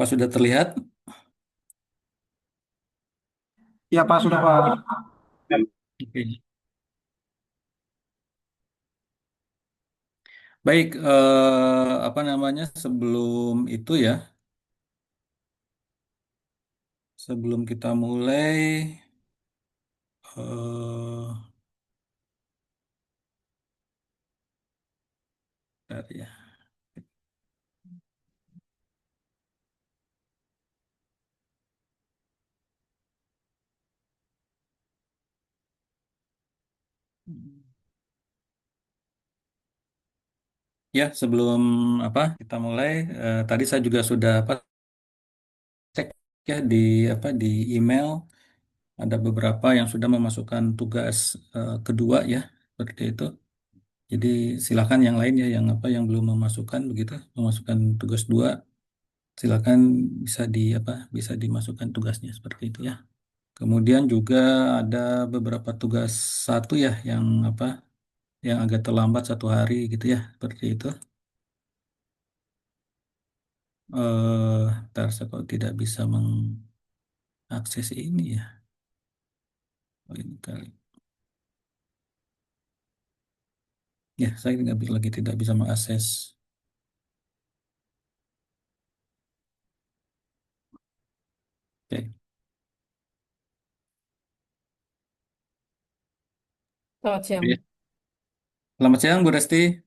Apa sudah terlihat? Ya Pak, sudah Pak. Oke. Baik, apa namanya? Sebelum itu ya, sebelum kita mulai, eh bentar ya. Ya, sebelum apa kita mulai, tadi saya juga sudah apa cek ya di apa di email ada beberapa yang sudah memasukkan tugas kedua ya, seperti itu. Jadi silakan yang lain ya, yang apa yang belum memasukkan begitu, memasukkan tugas dua, silakan bisa di apa bisa dimasukkan tugasnya seperti itu ya. Kemudian juga ada beberapa tugas satu ya yang apa yang agak terlambat 1 hari gitu ya seperti itu. Ntar saya kalau tidak bisa mengakses ini ya. Oh, ini kali. Ya, saya nggak lagi tidak bisa mengakses. Oke. Selamat siang. Iya. Selamat siang Bu Resti.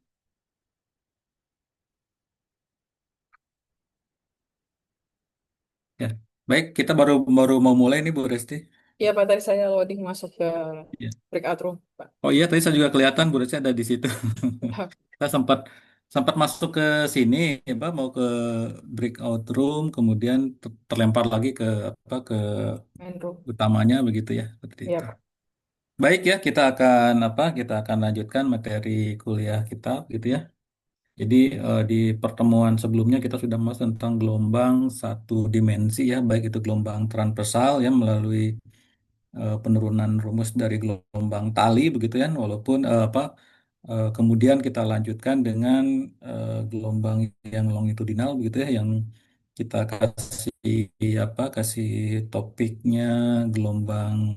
Ya, baik kita baru baru mau mulai nih Bu Resti. Iya Pak, tadi saya loading masuk ke Ya. breakout room, Pak. Oh iya, tadi saya juga kelihatan Bu Resti ada di situ. Saya sempat sempat masuk ke sini, ya, Pak, mau ke breakout room, kemudian terlempar lagi ke apa ke Main room. utamanya begitu ya, seperti Iya itu. Pak. Baik ya, kita akan apa? Kita akan lanjutkan materi kuliah kita, gitu ya. Jadi di pertemuan sebelumnya kita sudah membahas tentang gelombang satu dimensi ya, baik itu gelombang transversal ya melalui penurunan rumus dari gelombang tali begitu ya, walaupun kemudian kita lanjutkan dengan gelombang yang longitudinal begitu ya, yang kita kasih topiknya gelombang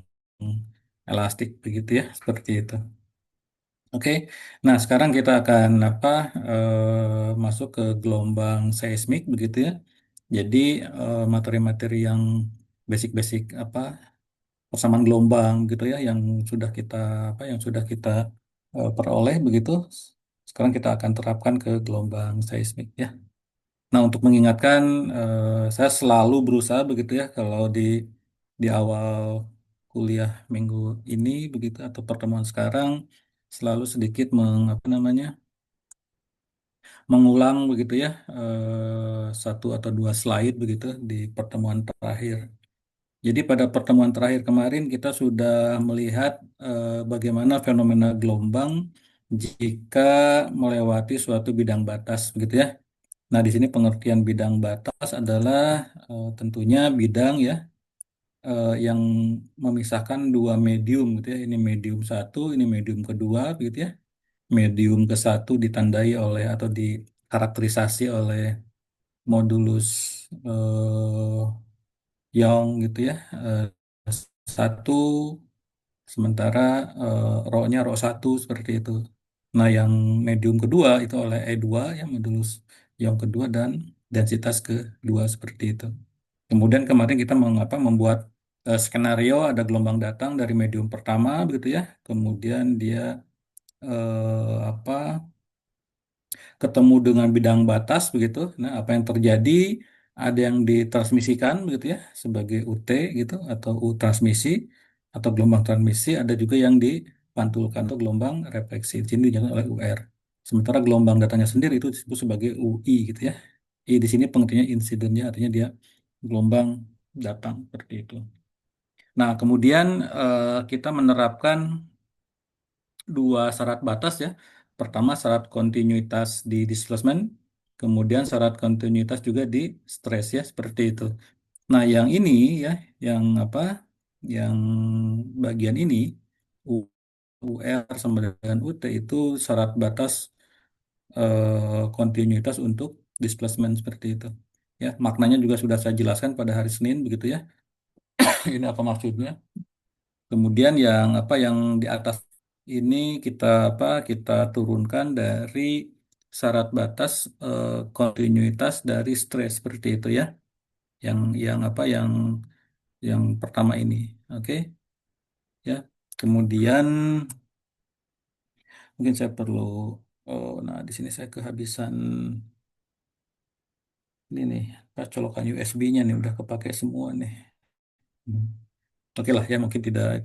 elastik begitu ya, seperti itu. Oke, nah sekarang kita akan masuk ke gelombang seismik begitu ya. Jadi materi-materi yang basic-basic persamaan gelombang gitu ya, yang sudah kita yang sudah kita peroleh begitu. Sekarang kita akan terapkan ke gelombang seismik ya. Nah untuk mengingatkan, saya selalu berusaha begitu ya kalau di awal kuliah minggu ini begitu atau pertemuan sekarang selalu sedikit mengulang begitu ya, satu atau dua slide begitu di pertemuan terakhir. Jadi pada pertemuan terakhir kemarin kita sudah melihat bagaimana fenomena gelombang jika melewati suatu bidang batas begitu ya. Nah, di sini pengertian bidang batas adalah tentunya bidang ya, yang memisahkan dua medium gitu ya. Ini medium satu, ini medium kedua begitu ya. Medium ke satu ditandai oleh atau dikarakterisasi oleh modulus eh, Young gitu ya. Eh, Satu, sementara rho-nya rho satu seperti itu. Nah, yang medium kedua itu oleh E2 ya, modulus yang kedua dan densitas kedua seperti itu. Kemudian kemarin kita membuat skenario ada gelombang datang dari medium pertama begitu ya. Kemudian dia apa ketemu dengan bidang batas begitu. Nah, apa yang terjadi? Ada yang ditransmisikan begitu ya sebagai UT gitu atau U transmisi atau gelombang transmisi, ada juga yang dipantulkan atau gelombang refleksi. Di sini dijalankan oleh UR. Sementara gelombang datanya sendiri itu disebut sebagai UI gitu ya. I di sini pengertiannya insidennya artinya dia gelombang datang seperti itu. Nah, kemudian kita menerapkan dua syarat batas ya. Pertama syarat kontinuitas di displacement, kemudian syarat kontinuitas juga di stress ya, seperti itu. Nah, yang ini ya, yang apa? Yang bagian ini UR sama dengan UT itu syarat batas kontinuitas untuk displacement seperti itu. Ya, maknanya juga sudah saya jelaskan pada hari Senin begitu ya. Ini apa maksudnya? Kemudian yang apa yang di atas ini kita turunkan dari syarat batas kontinuitas dari stres seperti itu ya. Yang pertama ini. Oke, ya. Kemudian mungkin saya perlu nah di sini saya kehabisan ini nih, colokan USB-nya nih udah kepake semua nih. Hmm. Oke lah ya mungkin tidak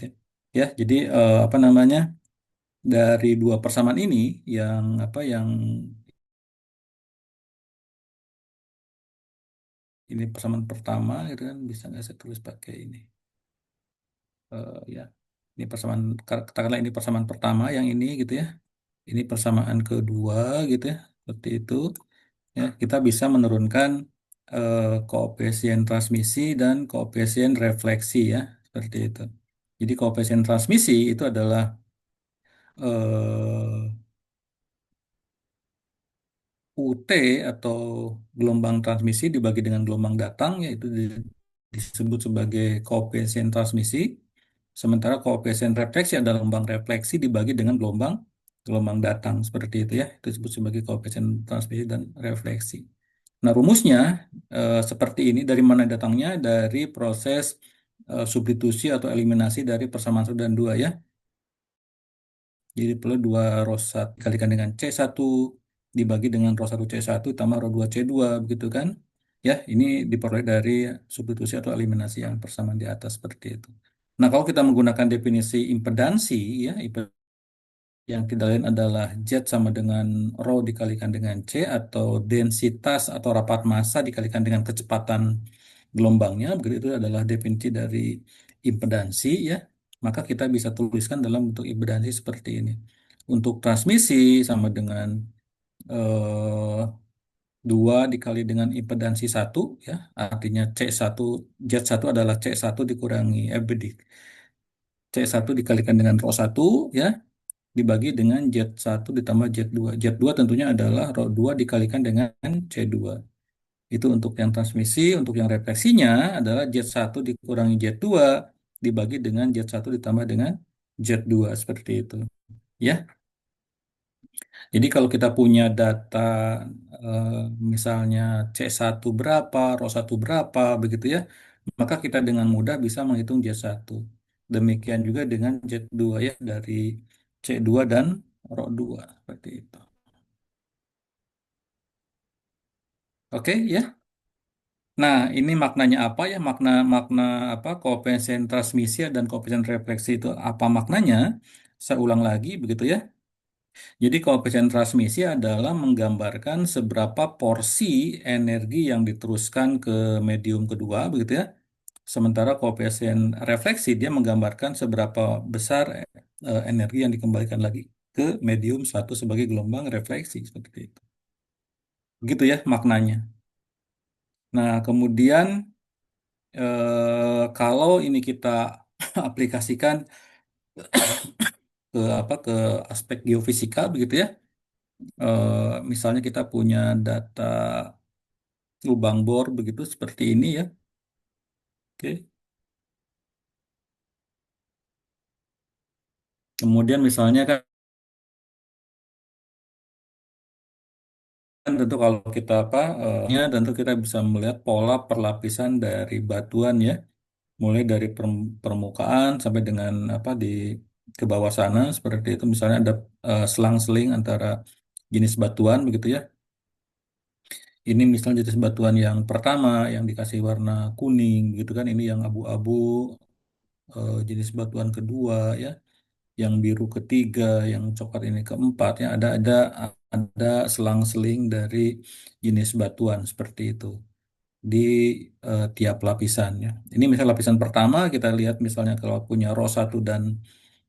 ya. Jadi apa namanya? Dari dua persamaan ini yang ini persamaan pertama gitu kan bisa nggak saya tulis pakai ini. Ya ini persamaan katakanlah ini persamaan pertama yang ini gitu ya, ini persamaan kedua gitu ya, seperti itu ya. Kita bisa menurunkan koefisien transmisi dan koefisien refleksi ya, seperti itu. Jadi koefisien transmisi itu adalah eh, UT atau gelombang transmisi dibagi dengan gelombang datang, yaitu disebut sebagai koefisien transmisi. Sementara koefisien refleksi adalah gelombang refleksi dibagi dengan gelombang gelombang datang, seperti itu ya. Itu disebut sebagai koefisien transmisi dan refleksi. Nah, rumusnya seperti ini. Dari mana datangnya? Dari proses substitusi atau eliminasi dari persamaan satu dan dua ya. Jadi perlu 2 rho 1 dikalikan dengan C1 dibagi dengan rho 1 C1 tambah rho 2 C2 begitu kan? Ya, ini diperoleh dari substitusi atau eliminasi yang persamaan di atas seperti itu. Nah, kalau kita menggunakan definisi impedansi ya, yang tidak lain adalah Z sama dengan rho dikalikan dengan C atau densitas atau rapat massa dikalikan dengan kecepatan gelombangnya, begitu itu adalah definisi dari impedansi ya. Maka kita bisa tuliskan dalam bentuk impedansi seperti ini. Untuk transmisi sama dengan eh, 2 dikali dengan impedansi satu ya, artinya C1 Z1 adalah C1 dikurangi C1 dikalikan dengan rho 1 ya dibagi dengan Z1 ditambah Z2. Z2 tentunya adalah rho 2 dikalikan dengan C2. Itu untuk yang transmisi, untuk yang refleksinya adalah Z1 dikurangi Z2 dibagi dengan Z1 ditambah dengan Z2 seperti itu. Ya. Jadi kalau kita punya data eh, misalnya C1 berapa, rho 1 berapa begitu ya, maka kita dengan mudah bisa menghitung Z1. Demikian juga dengan Z2 ya dari C2 dan rho 2 seperti itu. Oke ya. Nah, ini maknanya apa ya? Makna makna apa? Koefisien transmisi dan koefisien refleksi itu apa maknanya? Saya ulang lagi begitu ya. Jadi koefisien transmisi adalah menggambarkan seberapa porsi energi yang diteruskan ke medium kedua begitu ya. Sementara koefisien refleksi dia menggambarkan seberapa besar energi yang dikembalikan lagi ke medium satu sebagai gelombang refleksi seperti itu. Begitu ya maknanya. Nah, kemudian kalau ini kita aplikasikan ke aspek geofisika begitu ya. Misalnya kita punya data lubang bor begitu seperti ini ya. Oke. Kemudian misalnya kan tentu kalau kita ya tentu kita bisa melihat pola perlapisan dari batuan ya, mulai dari permukaan sampai dengan di ke bawah sana seperti itu. Misalnya ada selang-seling antara jenis batuan begitu ya. Ini misalnya jenis batuan yang pertama yang dikasih warna kuning gitu kan, ini yang abu-abu jenis batuan kedua ya, yang biru ketiga, yang coklat ini keempat ya, ada selang-seling dari jenis batuan seperti itu di tiap lapisannya. Ini misal lapisan pertama kita lihat misalnya kalau punya rho 1 dan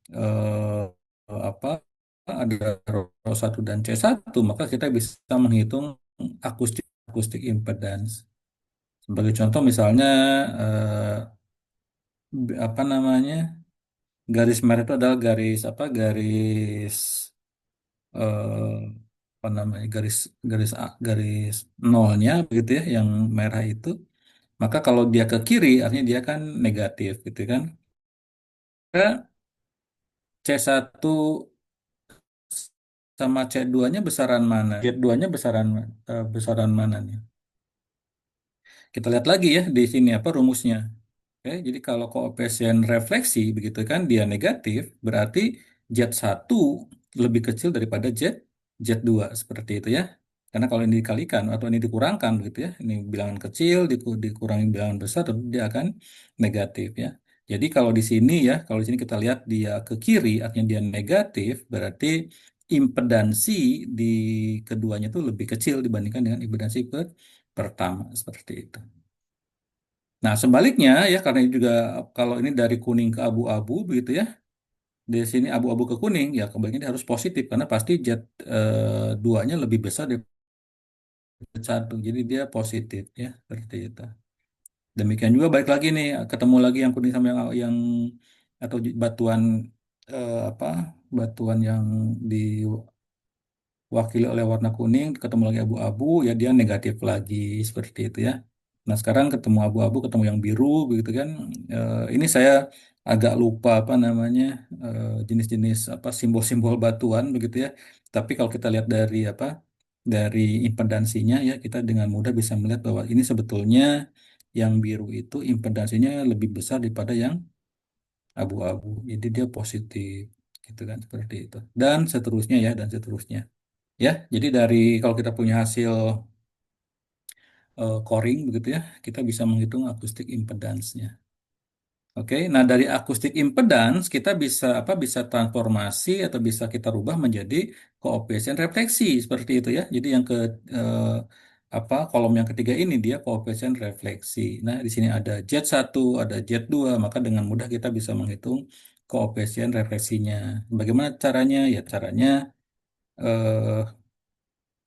eh, apa ada rho 1 dan C1 maka kita bisa menghitung akustik impedance. Sebagai contoh misalnya apa namanya garis merah itu adalah garis apa namanya garis garis garis nolnya begitu ya, yang merah itu. Maka kalau dia ke kiri artinya dia kan negatif gitu kan. Maka C1 sama C2-nya besaran mana? Z2-nya besaran mana nih? Kita lihat lagi ya di sini apa rumusnya. Oke, jadi kalau koefisien refleksi begitu kan dia negatif, berarti Z1 lebih kecil daripada Z2 seperti itu ya. Karena kalau ini dikalikan atau ini dikurangkan begitu ya, ini bilangan kecil dikurangi bilangan besar tentu dia akan negatif ya. Jadi kalau di sini ya, kalau di sini kita lihat dia ke kiri artinya dia negatif, berarti impedansi di keduanya itu lebih kecil dibandingkan dengan impedansi pertama seperti itu. Nah, sebaliknya ya karena ini juga kalau ini dari kuning ke abu-abu begitu ya. Di sini abu-abu ke kuning ya kebaliknya dia harus positif karena pasti jet duanya lebih besar dari jet satu. Jadi dia positif ya seperti itu. Demikian juga balik lagi nih ketemu lagi yang kuning sama yang atau batuan apa batuan yang di wakili oleh warna kuning, ketemu lagi abu-abu, ya dia negatif lagi seperti itu ya. Nah sekarang ketemu abu-abu, ketemu yang biru, begitu kan. Ini saya agak lupa apa namanya jenis-jenis apa simbol-simbol batuan begitu ya. Tapi kalau kita lihat dari apa dari impedansinya ya kita dengan mudah bisa melihat bahwa ini sebetulnya yang biru itu impedansinya lebih besar daripada yang abu-abu. Jadi dia positif gitu kan seperti itu. Dan seterusnya ya dan seterusnya. Ya, jadi dari kalau kita punya hasil coring begitu ya, kita bisa menghitung akustik impedance-nya. Oke, nah dari akustik impedance kita bisa apa? Bisa transformasi atau bisa kita rubah menjadi koefisien refleksi seperti itu ya. Jadi yang ke eh, apa kolom yang ketiga ini dia koefisien refleksi. Nah, di sini ada Z1, ada Z2, maka dengan mudah kita bisa menghitung koefisien refleksinya. Bagaimana caranya? Ya caranya eh,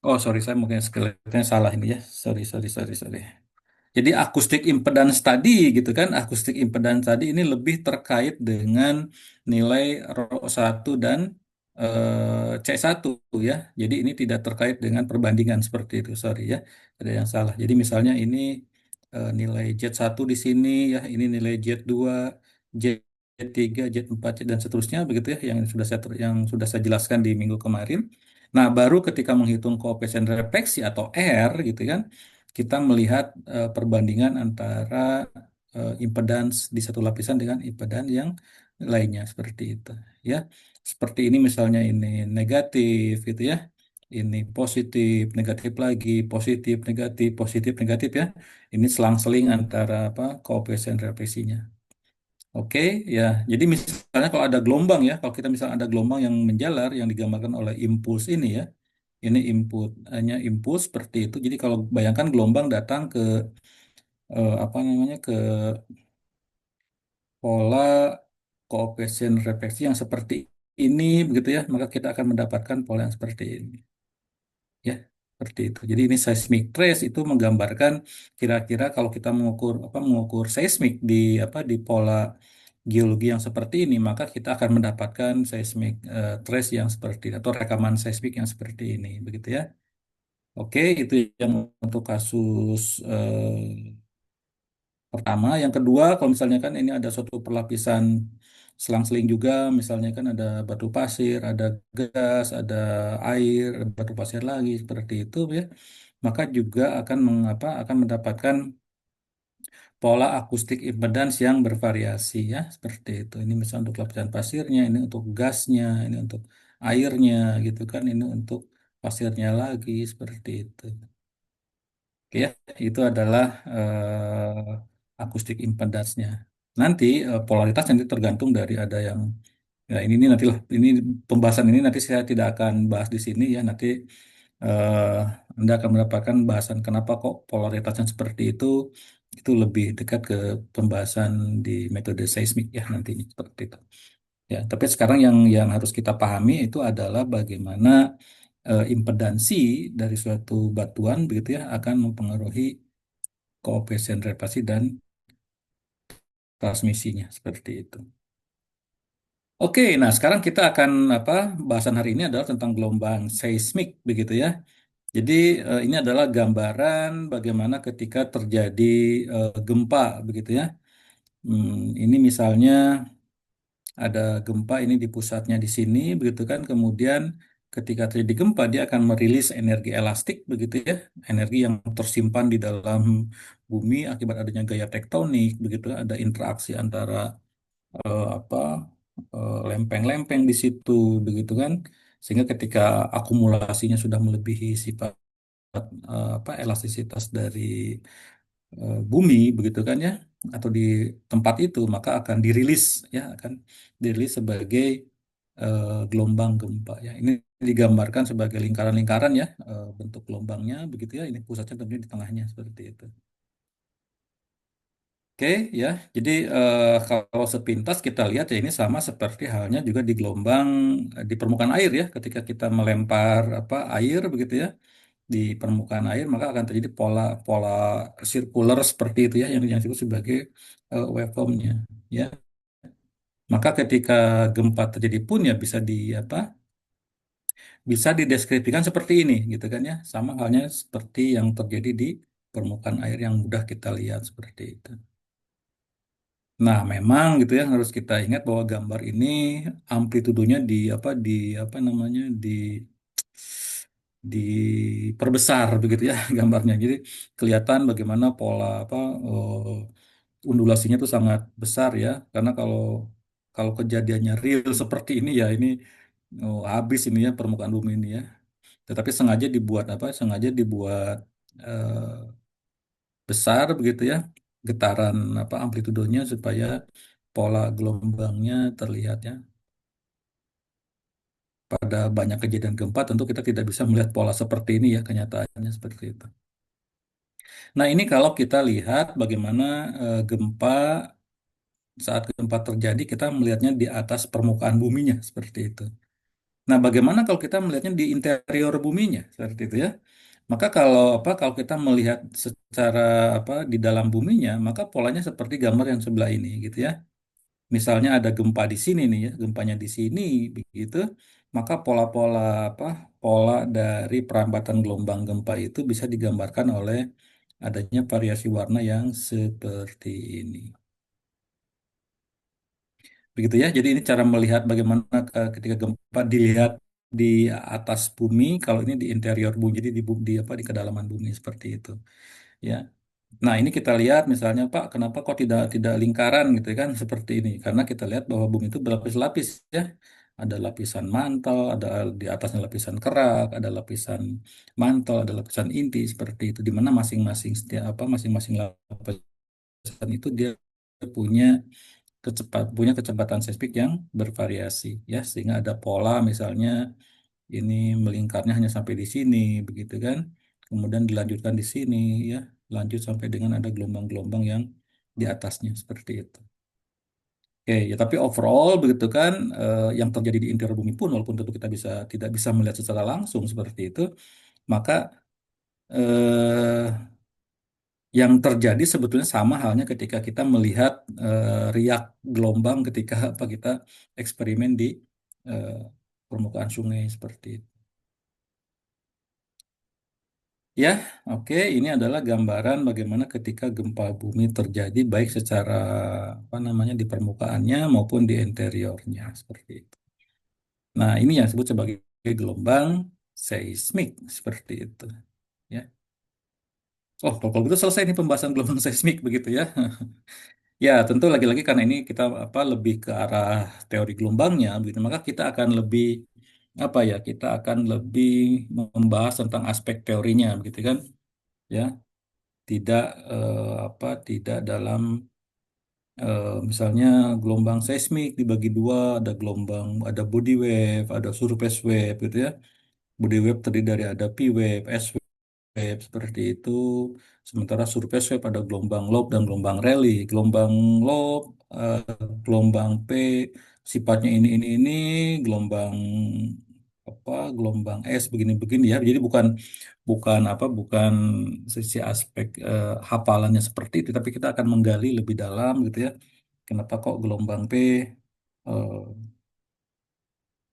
oh, sorry, saya mungkin skillnya salah ini ya. Sorry, sorry, sorry, sorry. Jadi akustik impedans tadi gitu kan, akustik impedans tadi ini lebih terkait dengan nilai ρ1 dan C1 ya. Jadi ini tidak terkait dengan perbandingan seperti itu, sorry ya. Ada yang salah. Jadi misalnya ini nilai Z1 di sini ya, ini nilai Z2, Z3, Z4 dan seterusnya begitu ya yang sudah saya jelaskan di minggu kemarin. Nah, baru ketika menghitung koefisien refleksi atau R gitu kan, kita melihat perbandingan antara impedans di satu lapisan dengan impedans yang lainnya seperti itu ya. Seperti ini misalnya ini negatif gitu ya. Ini positif, negatif ya. Ini selang-seling antara apa koefisien refleksinya. Oke, ya. Jadi misalnya kalau ada gelombang ya, kalau kita misalnya ada gelombang yang menjalar yang digambarkan oleh impuls ini ya. Ini input hanya impuls seperti itu. Jadi kalau bayangkan gelombang datang ke apa namanya ke pola koefisien refleksi yang seperti ini begitu ya, maka kita akan mendapatkan pola yang seperti ini. Ya, seperti itu. Jadi ini seismic trace itu menggambarkan kira-kira kalau kita mengukur seismik di di pola geologi yang seperti ini, maka kita akan mendapatkan seismic trace yang seperti atau rekaman seismik yang seperti ini, begitu ya. Oke, itu yang untuk kasus pertama. Yang kedua, kalau misalnya kan ini ada suatu perlapisan selang-seling juga, misalnya kan ada batu pasir, ada gas, ada air, batu pasir lagi seperti itu ya. Maka juga akan mendapatkan pola akustik impedans yang bervariasi ya, seperti itu. Ini misalnya untuk lapisan pasirnya, ini untuk gasnya, ini untuk airnya gitu kan, ini untuk pasirnya lagi seperti itu. Oke ya, itu adalah akustik impedance-nya. Nanti polaritas nanti tergantung dari ada yang ya ini nantilah ini pembahasan ini nanti saya tidak akan bahas di sini ya. Nanti eh, Anda akan mendapatkan bahasan kenapa kok polaritasnya seperti itu lebih dekat ke pembahasan di metode seismik ya nantinya seperti itu. Ya, tapi sekarang yang harus kita pahami itu adalah bagaimana impedansi dari suatu batuan begitu ya akan mempengaruhi koefisien refleksi dan transmisinya seperti itu. Oke, nah sekarang kita akan apa bahasan hari ini adalah tentang gelombang seismik begitu ya. Jadi ini adalah gambaran bagaimana ketika terjadi gempa begitu ya. Ini misalnya ada gempa ini di pusatnya di sini begitu kan. Kemudian ketika terjadi gempa dia akan merilis energi elastik begitu ya. Energi yang tersimpan di dalam bumi akibat adanya gaya tektonik begitu. Ada interaksi antara apa lempeng-lempeng di situ begitu kan. Sehingga ketika akumulasinya sudah melebihi sifat apa elastisitas dari bumi begitu kan ya atau di tempat itu maka akan dirilis ya akan dirilis sebagai gelombang gempa ya ini digambarkan sebagai lingkaran-lingkaran ya bentuk gelombangnya begitu ya ini pusatnya tentunya di tengahnya seperti itu. Oke ya jadi kalau sepintas kita lihat ya ini sama seperti halnya juga di gelombang di permukaan air ya ketika kita melempar apa air begitu ya di permukaan air maka akan terjadi pola pola sirkular seperti itu ya yang disebut sebagai waveformnya ya maka ketika gempa terjadi pun ya bisa di apa bisa dideskripsikan seperti ini gitu kan ya sama halnya seperti yang terjadi di permukaan air yang mudah kita lihat seperti itu. Nah, memang gitu ya harus kita ingat bahwa gambar ini amplitudonya di apa namanya diperbesar begitu ya gambarnya. Jadi kelihatan bagaimana pola apa undulasinya itu sangat besar ya. Karena kalau kalau kejadiannya real seperti ini ya ini habis ini ya permukaan bumi ini ya. Tetapi sengaja dibuat apa? Sengaja dibuat besar begitu ya getaran apa amplitudonya supaya pola gelombangnya terlihat ya. Pada banyak kejadian gempa tentu kita tidak bisa melihat pola seperti ini ya kenyataannya seperti itu. Nah, ini kalau kita lihat bagaimana gempa saat gempa terjadi kita melihatnya di atas permukaan buminya seperti itu. Nah, bagaimana kalau kita melihatnya di interior buminya seperti itu ya? Maka kalau apa kalau kita melihat secara apa di dalam buminya, maka polanya seperti gambar yang sebelah ini gitu ya. Misalnya ada gempa di sini nih ya, gempanya di sini begitu, maka pola-pola apa pola dari perambatan gelombang gempa itu bisa digambarkan oleh adanya variasi warna yang seperti ini. Begitu ya. Jadi ini cara melihat bagaimana ketika gempa dilihat di atas bumi, kalau ini di interior bumi, jadi di apa di kedalaman bumi seperti itu. Ya. Nah, ini kita lihat misalnya Pak, kenapa kok tidak tidak lingkaran gitu kan seperti ini? Karena kita lihat bahwa bumi itu berlapis-lapis ya. Ada lapisan mantel, ada di atasnya lapisan kerak, ada lapisan mantel, ada lapisan inti seperti itu di mana masing-masing setiap apa masing-masing lapisan itu dia punya punya kecepatan seismik yang bervariasi ya sehingga ada pola misalnya ini melingkarnya hanya sampai di sini begitu kan kemudian dilanjutkan di sini ya lanjut sampai dengan ada gelombang-gelombang yang di atasnya seperti itu. Oke ya tapi overall begitu kan yang terjadi di interior bumi pun walaupun tentu kita tidak bisa melihat secara langsung seperti itu maka eh, yang terjadi sebetulnya sama halnya ketika kita melihat riak gelombang ketika apa kita eksperimen di eh, permukaan sungai seperti itu. Ya, oke, ini adalah gambaran bagaimana ketika gempa bumi terjadi baik secara apa namanya di permukaannya maupun di interiornya seperti itu. Nah, ini yang disebut sebagai gelombang seismik seperti itu. Ya. Oh, kalau gitu selesai nih pembahasan gelombang seismik begitu ya. Ya, tentu lagi-lagi karena ini kita apa lebih ke arah teori gelombangnya begitu, maka kita akan lebih apa ya, kita akan lebih membahas tentang aspek teorinya begitu kan, ya. Tidak tidak dalam misalnya gelombang seismik dibagi dua, ada gelombang, ada body wave, ada surface wave gitu ya. Body wave terdiri dari ada P wave, S wave seperti itu. Sementara surface wave ada gelombang low dan gelombang rally. Gelombang low, eh, gelombang P sifatnya ini, gelombang apa, gelombang S begini-begini ya. Jadi bukan bukan apa, bukan sisi aspek hafalannya seperti itu, tapi kita akan menggali lebih dalam gitu ya. Kenapa kok gelombang P?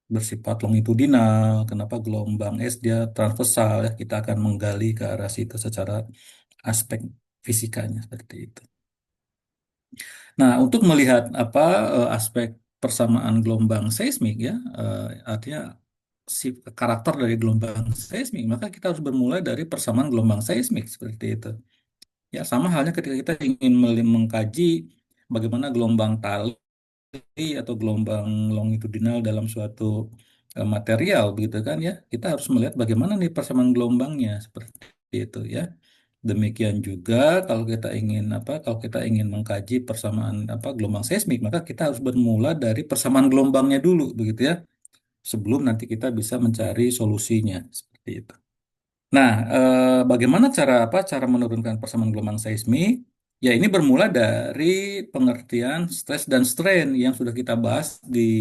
bersifat longitudinal, kenapa gelombang es dia transversal ya. Kita akan menggali ke arah situ secara aspek fisikanya seperti itu. Nah, untuk melihat apa aspek persamaan gelombang seismik ya, artinya si karakter dari gelombang seismik, maka kita harus bermulai dari persamaan gelombang seismik seperti itu. Ya, sama halnya ketika kita ingin mengkaji bagaimana gelombang tali atau gelombang longitudinal dalam suatu material begitu kan ya, kita harus melihat bagaimana nih persamaan gelombangnya seperti itu ya. Demikian juga kalau kita ingin mengkaji persamaan gelombang seismik, maka kita harus bermula dari persamaan gelombangnya dulu begitu ya, sebelum nanti kita bisa mencari solusinya seperti itu. Nah, bagaimana cara menurunkan persamaan gelombang seismik? Ya, ini bermula dari pengertian stres dan strain yang sudah kita bahas di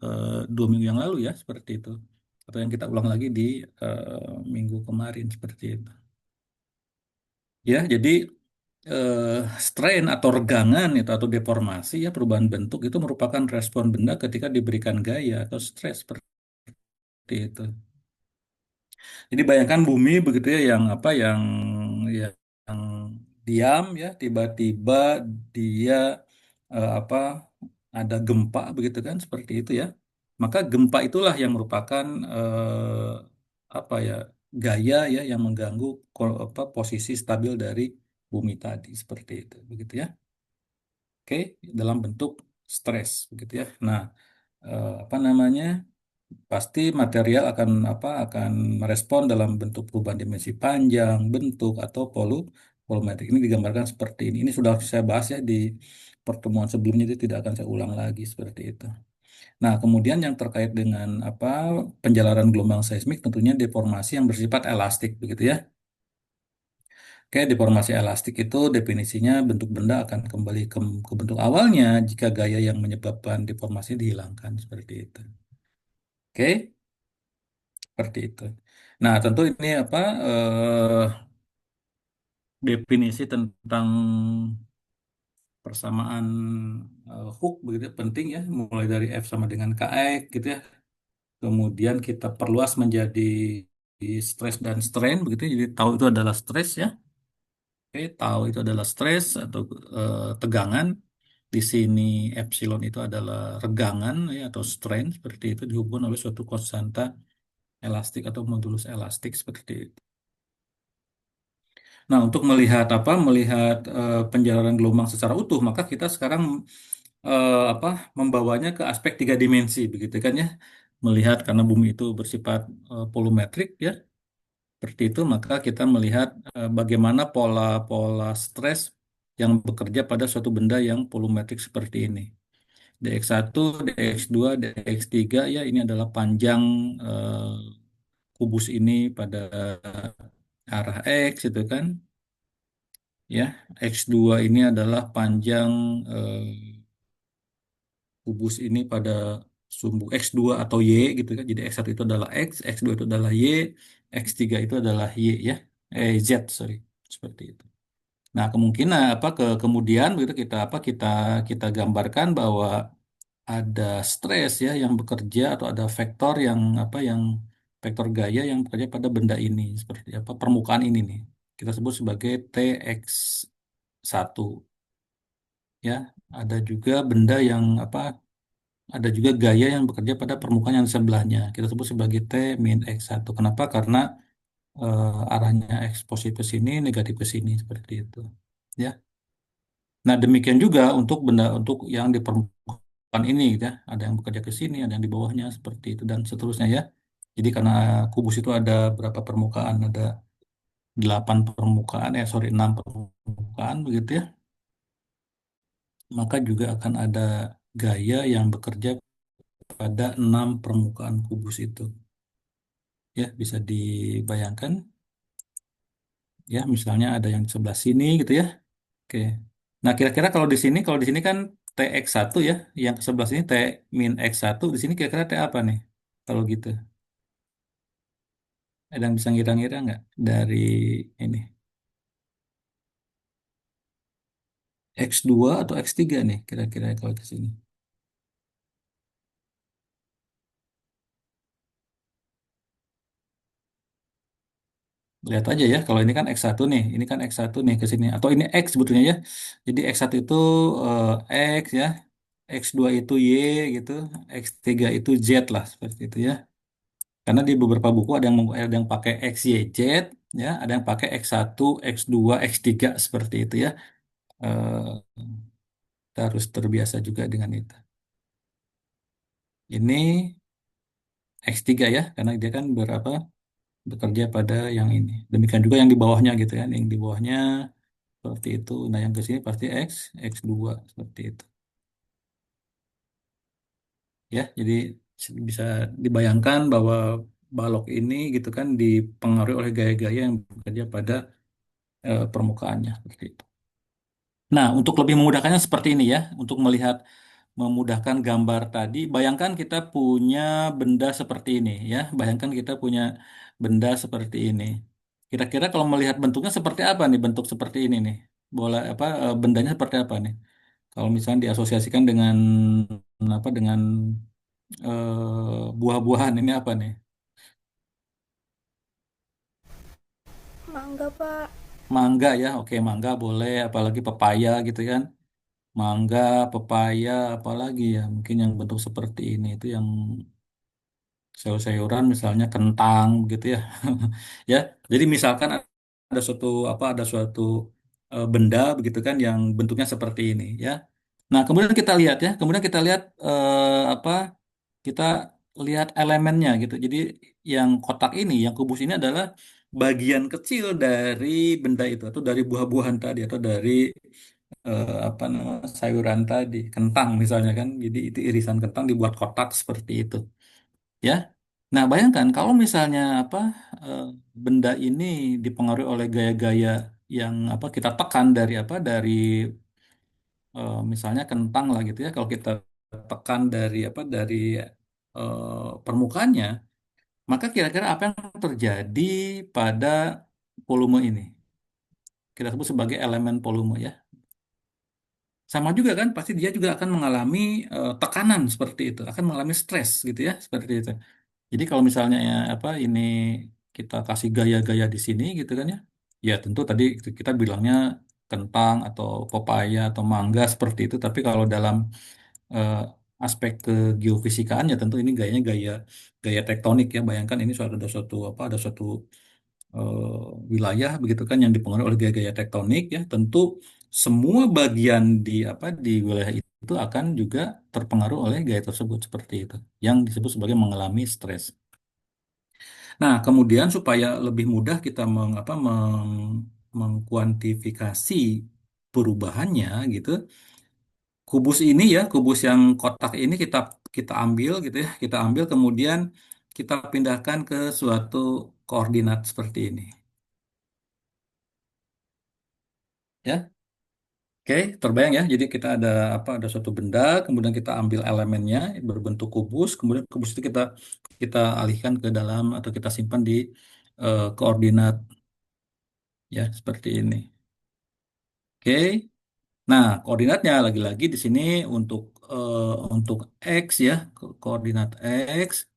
2 minggu yang lalu ya, seperti itu. Atau yang kita ulang lagi di minggu kemarin seperti itu. Ya, jadi strain atau regangan itu atau deformasi ya perubahan bentuk itu merupakan respon benda ketika diberikan gaya atau stres seperti itu. Jadi bayangkan bumi begitu ya yang diam ya tiba-tiba dia apa ada gempa begitu kan seperti itu ya. Maka gempa itulah yang merupakan apa ya gaya ya yang mengganggu posisi stabil dari bumi tadi seperti itu begitu ya. Oke, dalam bentuk stres begitu ya. Nah, apa namanya? Pasti material akan merespon dalam bentuk perubahan dimensi panjang, bentuk atau volumetrik. Ini digambarkan seperti ini. Ini sudah saya bahas ya di pertemuan sebelumnya, itu tidak akan saya ulang lagi seperti itu. Nah, kemudian yang terkait dengan penjalaran gelombang seismik tentunya deformasi yang bersifat elastik begitu ya. Oke, deformasi elastik itu definisinya bentuk benda akan kembali ke bentuk awalnya jika gaya yang menyebabkan deformasi dihilangkan seperti itu. Oke. Seperti itu. Nah, tentu ini definisi tentang persamaan Hooke begitu ya, penting ya, mulai dari F sama dengan KX gitu ya. Kemudian kita perluas menjadi stress dan strain begitu ya. Jadi tahu itu adalah stres ya. Oke, tahu itu adalah stres atau tegangan. Di sini epsilon itu adalah regangan ya atau strain seperti itu dihubungkan oleh suatu konstanta elastik atau modulus elastik seperti itu. Nah, untuk melihat penjalanan gelombang secara utuh, maka kita sekarang membawanya ke aspek 3 dimensi, begitu kan ya? Melihat karena bumi itu bersifat volumetrik ya, seperti itu, maka kita melihat bagaimana pola-pola stres yang bekerja pada suatu benda yang volumetrik seperti ini. Dx1, Dx2, Dx3 ya, ini adalah panjang kubus ini pada arah X itu kan. Ya, X2 ini adalah panjang eh, kubus ini pada sumbu X2 atau Y gitu kan. Jadi X1 itu adalah X, X2 itu adalah Y, X3 itu adalah Y ya. Z, sorry. Seperti itu. Nah, kemungkinan kemudian begitu kita kita gambarkan bahwa ada stres ya yang bekerja atau ada vektor yang vektor gaya yang bekerja pada benda ini seperti apa permukaan ini nih. Kita sebut sebagai Tx1 ya. Ada juga benda yang ada juga gaya yang bekerja pada permukaan yang di sebelahnya. Kita sebut sebagai T min X1. Kenapa? Karena arahnya X positif ke sini, negatif ke sini seperti itu. Ya. Nah, demikian juga untuk benda untuk yang di permukaan ini gitu ya. Ada yang bekerja ke sini, ada yang di bawahnya seperti itu dan seterusnya ya. Jadi karena kubus itu ada berapa permukaan? Ada 8 permukaan, sorry 6 permukaan begitu ya. Maka juga akan ada gaya yang bekerja pada 6 permukaan kubus itu. Ya, bisa dibayangkan. Ya, misalnya ada yang di sebelah sini gitu ya. Oke. Nah, kira-kira kalau di sini kan TX1 ya, yang ke sebelah sini T min X1, di sini kira-kira T apa nih? Kalau gitu. Ada yang bisa ngira-ngira nggak dari ini? X2 atau X3 nih kira-kira kalau ke sini. Lihat aja ya, kalau ini kan X1 nih, ini kan X1 nih ke sini. Atau ini X sebetulnya ya. Jadi X1 itu X ya, X2 itu Y gitu, X3 itu Z lah, seperti itu ya. Karena di beberapa buku ada yang pakai X, Y, Z, ya, ada yang pakai X1, X2, X3 seperti itu ya. Eh, Kita harus terbiasa juga dengan itu. Ini X3 ya, karena dia kan bekerja pada yang ini. Demikian juga yang di bawahnya gitu ya, yang di bawahnya seperti itu. Nah, yang ke sini pasti X, X2 seperti itu. Ya, jadi bisa dibayangkan bahwa balok ini gitu kan dipengaruhi oleh gaya-gaya yang bekerja pada permukaannya seperti itu. Nah, untuk lebih memudahkannya seperti ini ya, untuk melihat memudahkan gambar tadi, bayangkan kita punya benda seperti ini ya, bayangkan kita punya benda seperti ini. Kira-kira kalau melihat bentuknya seperti apa nih, bentuk seperti ini nih, bola apa bendanya seperti apa nih? Kalau misalnya diasosiasikan dengan apa dengan buah-buahan ini apa nih? Mangga, Pak. Mangga ya, oke mangga boleh, apalagi pepaya gitu kan. Mangga, pepaya, apalagi ya, mungkin yang bentuk seperti ini itu yang sayur-sayuran misalnya kentang gitu ya. Ya, jadi misalkan ada suatu benda begitu kan yang bentuknya seperti ini ya. Nah, kemudian kita lihat ya, kemudian kita lihat kita lihat elemennya gitu. Jadi yang kotak ini, yang kubus ini adalah bagian kecil dari benda itu atau dari buah-buahan tadi atau dari apa namanya sayuran tadi, kentang misalnya kan. Jadi itu irisan kentang dibuat kotak seperti itu, ya. Nah, bayangkan kalau misalnya eh, benda ini dipengaruhi oleh gaya-gaya yang kita tekan dari misalnya kentang lah gitu ya. Kalau kita tekan dari permukaannya, maka kira-kira apa yang terjadi pada volume ini? Kita sebut sebagai elemen volume ya. Sama juga kan, pasti dia juga akan mengalami tekanan seperti itu, akan mengalami stres gitu ya, seperti itu. Jadi kalau misalnya ya, ini kita kasih gaya-gaya di sini gitu kan ya, ya tentu tadi kita bilangnya kentang atau pepaya atau mangga seperti itu. Tapi kalau dalam eh, aspek geofisikaan ya tentu ini gayanya gaya gaya tektonik ya. Bayangkan ini ada suatu wilayah begitu kan yang dipengaruhi oleh gaya-gaya tektonik ya. Tentu semua bagian di wilayah itu akan juga terpengaruh oleh gaya tersebut seperti itu, yang disebut sebagai mengalami stres. Nah, kemudian supaya lebih mudah kita mengkuantifikasi perubahannya gitu. Kubus yang kotak ini kita kita ambil gitu ya, kita ambil kemudian kita pindahkan ke suatu koordinat seperti ini. Ya, oke, terbayang ya. Jadi kita ada suatu benda, kemudian kita ambil elemennya berbentuk kubus, kemudian kubus itu kita kita alihkan ke dalam atau kita simpan di koordinat ya seperti ini. Oke. Nah, koordinatnya lagi-lagi di sini untuk X ya, koordinat X,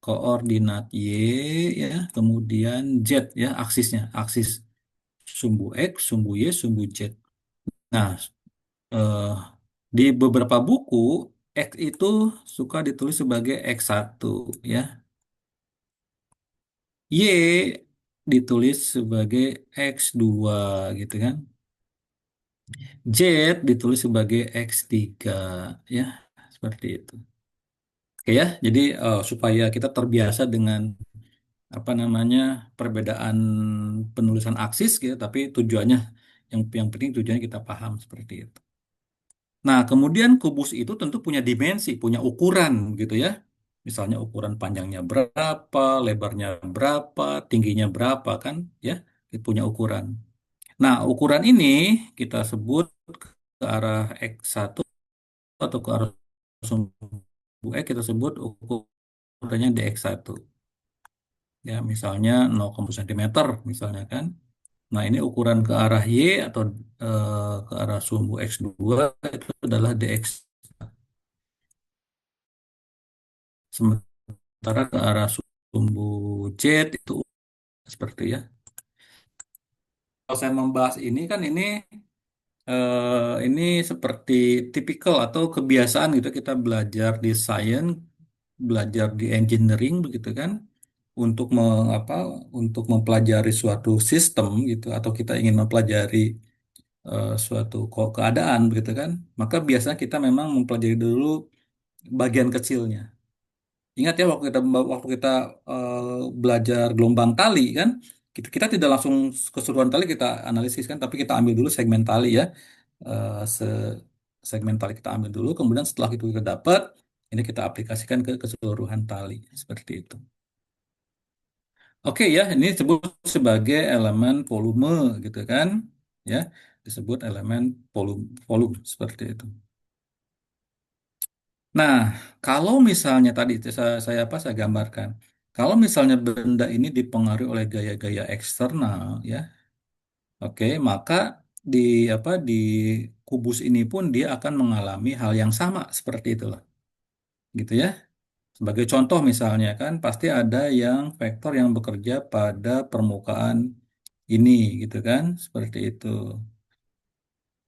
koordinat Y ya, kemudian Z ya, aksis sumbu X, sumbu Y, sumbu Z. Nah, eh, di beberapa buku X itu suka ditulis sebagai X1 ya. Y ditulis sebagai X2 gitu kan. Z ditulis sebagai X3 ya, seperti itu. Oke ya, jadi supaya kita terbiasa dengan apa namanya perbedaan penulisan aksis gitu, tapi tujuannya yang penting tujuannya kita paham seperti itu. Nah, kemudian kubus itu tentu punya dimensi, punya ukuran gitu ya. Misalnya ukuran panjangnya berapa, lebarnya berapa, tingginya berapa kan ya, itu punya ukuran. Nah, ukuran ini kita sebut ke arah X1 atau ke arah sumbu X kita sebut ukurannya dx1 ya misalnya 0,1 cm misalnya kan. Nah, ini ukuran ke arah Y atau ke arah sumbu X2 itu adalah dx. Sementara ke arah sumbu Z itu seperti ya. saya membahas ini kan ini seperti tipikal atau kebiasaan gitu kita belajar di science, belajar di engineering begitu kan untuk apa untuk mempelajari suatu sistem gitu atau kita ingin mempelajari suatu keadaan begitu kan. Maka biasanya kita memang mempelajari dulu bagian kecilnya. Ingat ya waktu kita belajar gelombang tali kan, kita tidak langsung keseluruhan tali kita analisis kan, tapi kita ambil dulu segmen tali ya. Se segmen tali kita ambil dulu, kemudian setelah itu kita dapat, ini kita aplikasikan ke keseluruhan tali seperti itu. Oke ya, ini disebut sebagai elemen volume gitu kan, ya disebut elemen volume volume seperti itu. Nah, kalau misalnya tadi itu saya gambarkan, kalau misalnya benda ini dipengaruhi oleh gaya-gaya eksternal, ya, oke, maka di di kubus ini pun dia akan mengalami hal yang sama seperti itulah, gitu ya. Sebagai contoh misalnya kan, pasti ada yang vektor yang bekerja pada permukaan ini, gitu kan, seperti itu.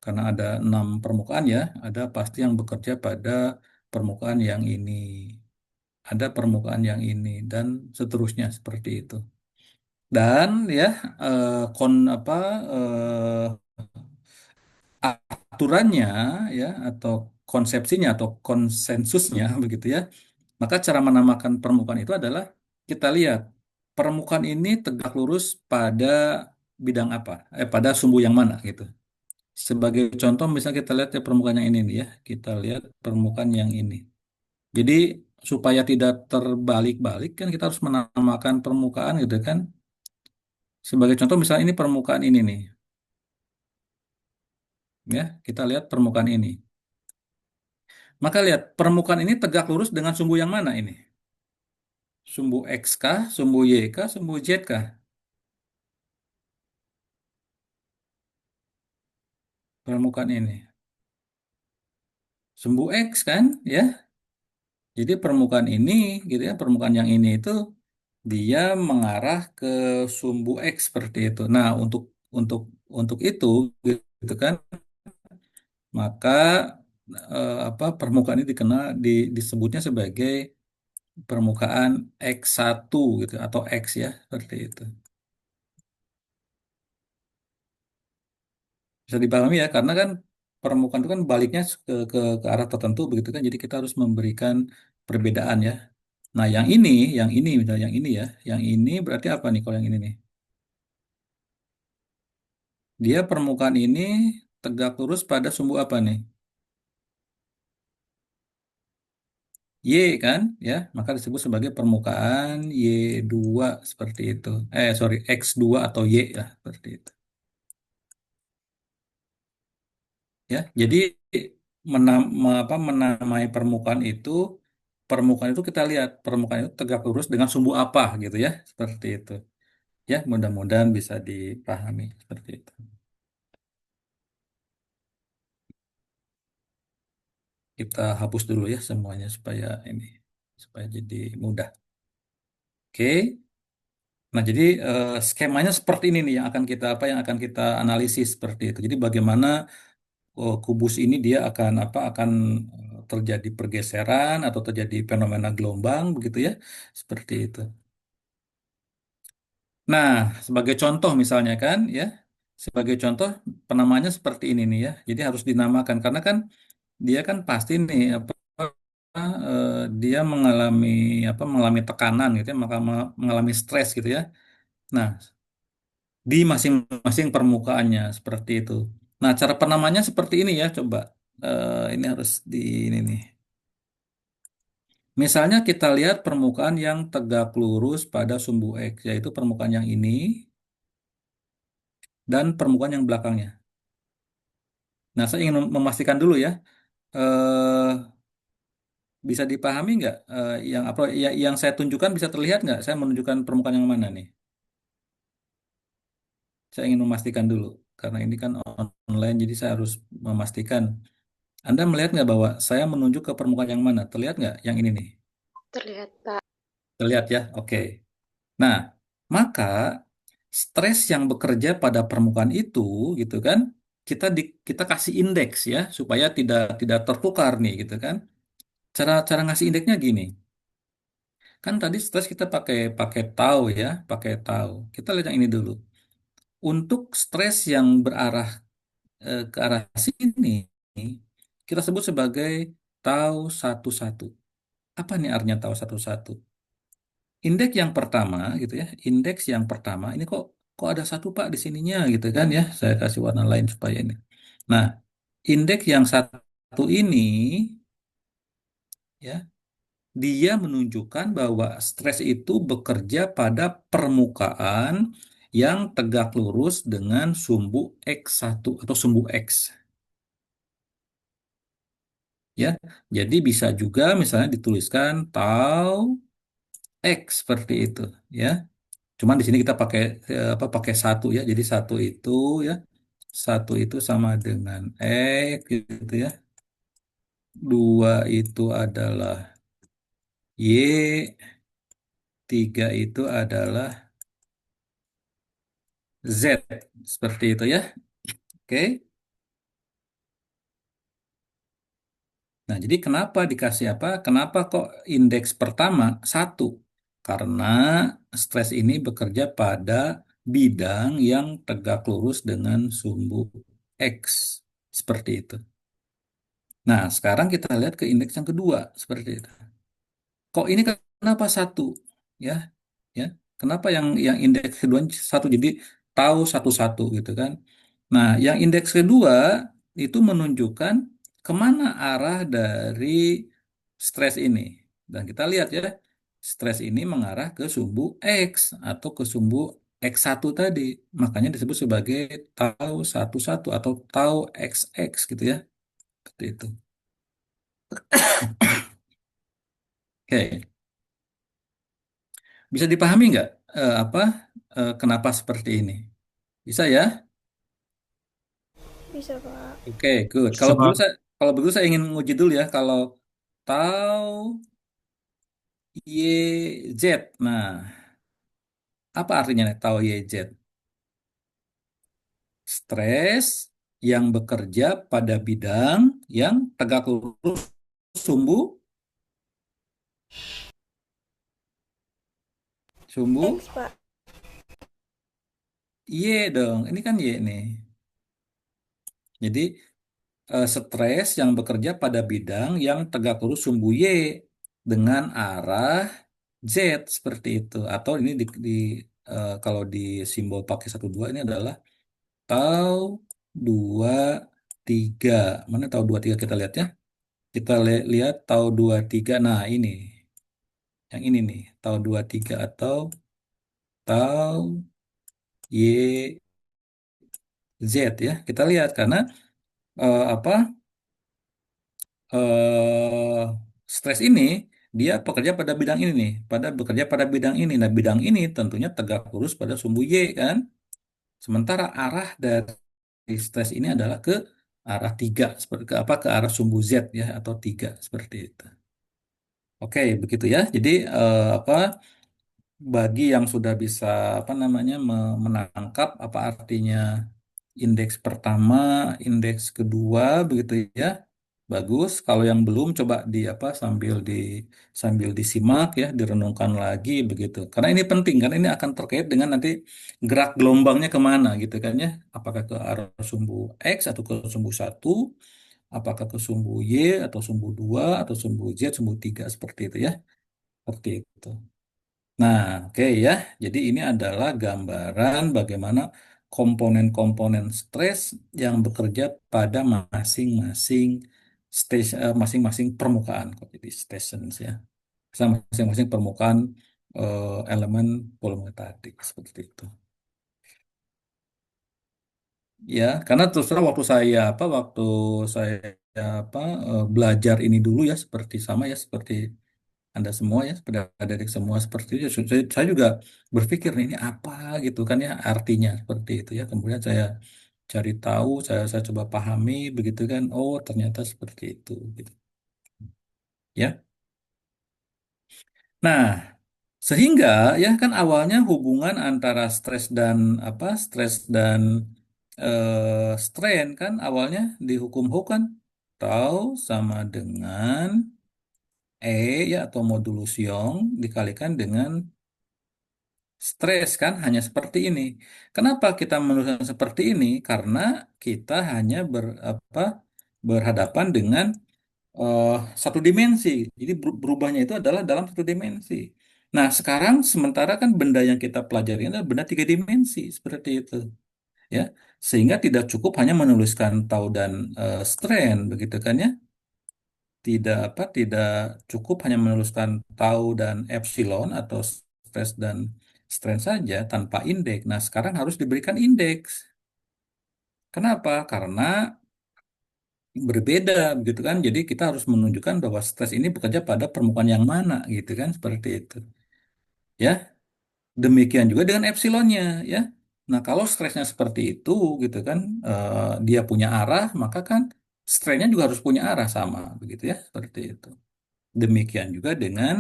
Karena ada 6 permukaan ya, ada pasti yang bekerja pada permukaan yang ini. Ada permukaan yang ini dan seterusnya seperti itu. Dan ya kon apa aturannya ya atau konsepsinya atau konsensusnya begitu ya. Maka cara menamakan permukaan itu adalah kita lihat permukaan ini tegak lurus pada bidang apa? Pada sumbu yang mana gitu. Sebagai contoh misalnya kita lihat ya permukaan yang ini nih ya. Kita lihat permukaan yang ini. Jadi supaya tidak terbalik-balik kan kita harus menamakan permukaan gitu kan. Sebagai contoh misalnya ini permukaan ini nih. Ya, kita lihat permukaan ini. Maka lihat permukaan ini tegak lurus dengan sumbu yang mana ini? Sumbu X kah, sumbu Y kah, sumbu Z kah? Permukaan ini. Sumbu X kan, ya. Jadi permukaan ini gitu ya, permukaan yang ini itu dia mengarah ke sumbu X seperti itu. Nah, untuk untuk itu gitu kan maka permukaan ini disebutnya sebagai permukaan X1 gitu atau X ya seperti itu. Bisa dipahami ya karena kan permukaan itu kan baliknya ke arah tertentu begitu kan. Jadi kita harus memberikan perbedaan ya. Nah, yang ini misalnya yang ini berarti apa nih kalau yang ini nih? Dia permukaan ini tegak lurus pada sumbu apa nih? Y kan, ya, maka disebut sebagai permukaan Y2 seperti itu. Sorry, X2 atau Y ya, seperti itu. Ya, jadi menamai permukaan itu kita lihat permukaan itu tegak lurus dengan sumbu apa gitu ya, seperti itu. Ya, mudah-mudahan bisa dipahami seperti itu. Kita hapus dulu ya semuanya supaya jadi mudah. Oke. Nah, jadi skemanya seperti ini nih yang akan kita analisis seperti itu. Jadi bagaimana kubus ini dia akan terjadi pergeseran atau terjadi fenomena gelombang begitu ya. Seperti itu. Nah, sebagai contoh misalnya kan ya, sebagai contoh penamanya seperti ini nih ya. Jadi harus dinamakan karena kan dia kan pasti nih dia mengalami tekanan gitu ya, maka mengalami stres gitu ya. Nah, di masing-masing permukaannya seperti itu. Nah, cara penamanya seperti ini ya, coba. Ini harus ini nih. Misalnya kita lihat permukaan yang tegak lurus pada sumbu X, yaitu permukaan yang ini dan permukaan yang belakangnya. Nah, saya ingin memastikan dulu ya, eh, bisa dipahami nggak yang saya tunjukkan bisa terlihat nggak? Saya menunjukkan permukaan yang mana nih? Saya ingin memastikan dulu, karena ini kan online, jadi saya harus memastikan. Anda melihat nggak bahwa saya menunjuk ke permukaan yang mana? Terlihat nggak yang ini nih? Terlihat, Pak. Terlihat ya? Oke. Nah, maka stres yang bekerja pada permukaan itu, gitu kan, kita kasih indeks ya supaya tidak tidak tertukar nih, gitu kan. Cara cara ngasih indeksnya gini. Kan tadi stres kita pakai pakai tau ya, pakai tau. Kita lihat yang ini dulu. Untuk stres yang berarah ke arah sini, kita sebut sebagai tau 11. Apa nih artinya tau 11? Indeks yang pertama gitu ya, indeks yang pertama ini kok ada satu Pak di sininya gitu kan ya. Saya kasih warna lain supaya ini. Nah, indeks yang satu ini ya, dia menunjukkan bahwa stres itu bekerja pada permukaan yang tegak lurus dengan sumbu X1 atau sumbu X ya. Jadi bisa juga misalnya dituliskan tau X seperti itu ya. Cuman di sini kita pakai apa pakai satu ya. Jadi satu itu ya, satu itu sama dengan X gitu ya. Dua itu adalah Y, tiga itu adalah Z seperti itu ya. Oke. Nah, jadi kenapa dikasih apa? Kenapa kok indeks pertama satu? Karena stres ini bekerja pada bidang yang tegak lurus dengan sumbu X. Seperti itu. Nah, sekarang kita lihat ke indeks yang kedua. Seperti itu. Kok ini kenapa satu? Ya, ya. Kenapa yang indeks kedua satu? Jadi tahu satu-satu gitu kan. Nah, yang indeks kedua itu menunjukkan kemana arah dari stres ini. Dan kita lihat ya, stres ini mengarah ke sumbu X atau ke sumbu X1 tadi. Makanya disebut sebagai tau 11 atau tau XX gitu ya. Seperti itu. Oke, bisa dipahami nggak apa kenapa seperti ini? Bisa ya? Bisa, Pak. Oke, good. Bisa, Pak. Kalau begitu saya ingin menguji dulu ya. Kalau tau YZ. Nah, apa artinya nih, tau YZ? Stres yang bekerja pada bidang yang tegak lurus sumbu sumbu X, Pak. Y dong. Ini kan Y nih. Jadi stres yang bekerja pada bidang yang tegak lurus sumbu Y dengan arah Z seperti itu. Atau ini kalau di simbol pakai 1 2 ini adalah tau 2 3. Mana tau 2 3 kita lihat ya. Kita lihat tau 2 3. Nah, ini. Yang ini nih, tau 2 3 atau tau Y Z ya. Kita lihat karena apa eh stres ini dia bekerja pada bidang ini nih, bekerja pada bidang ini. Nah, bidang ini tentunya tegak lurus pada sumbu Y kan. Sementara arah dari stres ini adalah ke arah 3 seperti ke arah sumbu Z ya atau 3 seperti itu. Oke, begitu ya. Jadi apa bagi yang sudah bisa apa namanya menangkap apa artinya indeks pertama, indeks kedua begitu ya. Bagus. Kalau yang belum coba di apa sambil disimak ya, direnungkan lagi begitu. Karena ini penting karena ini akan terkait dengan nanti gerak gelombangnya kemana gitu kan ya. Apakah ke arah sumbu X atau ke sumbu satu, apakah ke sumbu Y atau sumbu 2 atau sumbu Z, sumbu 3 seperti itu ya. Seperti itu. Nah, oke ya. Jadi ini adalah gambaran bagaimana komponen-komponen stres yang bekerja pada masing-masing masing-masing permukaan kok jadi stations ya. Sama masing-masing permukaan elemen volumetatik seperti itu. Ya, karena terus terang waktu saya apa belajar ini dulu ya seperti sama ya seperti Anda semua ya, seperti adik semua seperti itu. Saya juga berpikir ini apa gitu kan ya artinya seperti itu ya. Kemudian saya cari tahu, saya coba pahami begitu kan. Oh ternyata seperti itu gitu. Ya. Nah, Sehingga ya kan awalnya hubungan antara stres dan strain kan awalnya di hukum Hooke kan tau sama dengan E ya atau modulus Young dikalikan dengan stres kan hanya seperti ini. Kenapa kita menuliskan seperti ini? Karena kita hanya berhadapan dengan eh, satu dimensi. Jadi berubahnya itu adalah dalam satu dimensi. Nah, sekarang sementara kan benda yang kita pelajari adalah benda tiga dimensi seperti itu, ya. Sehingga tidak cukup hanya menuliskan tau dan strain, begitu kan ya? Tidak cukup hanya menuliskan tau dan epsilon atau stress dan strain saja tanpa indeks. Nah, sekarang harus diberikan indeks. Kenapa? Karena berbeda gitu kan. Jadi kita harus menunjukkan bahwa stres ini bekerja pada permukaan yang mana gitu kan seperti itu. Ya, demikian juga dengan epsilonnya ya. Nah, kalau stresnya seperti itu gitu kan dia punya arah, maka kan strainnya juga harus punya arah sama begitu ya, seperti itu. Demikian juga dengan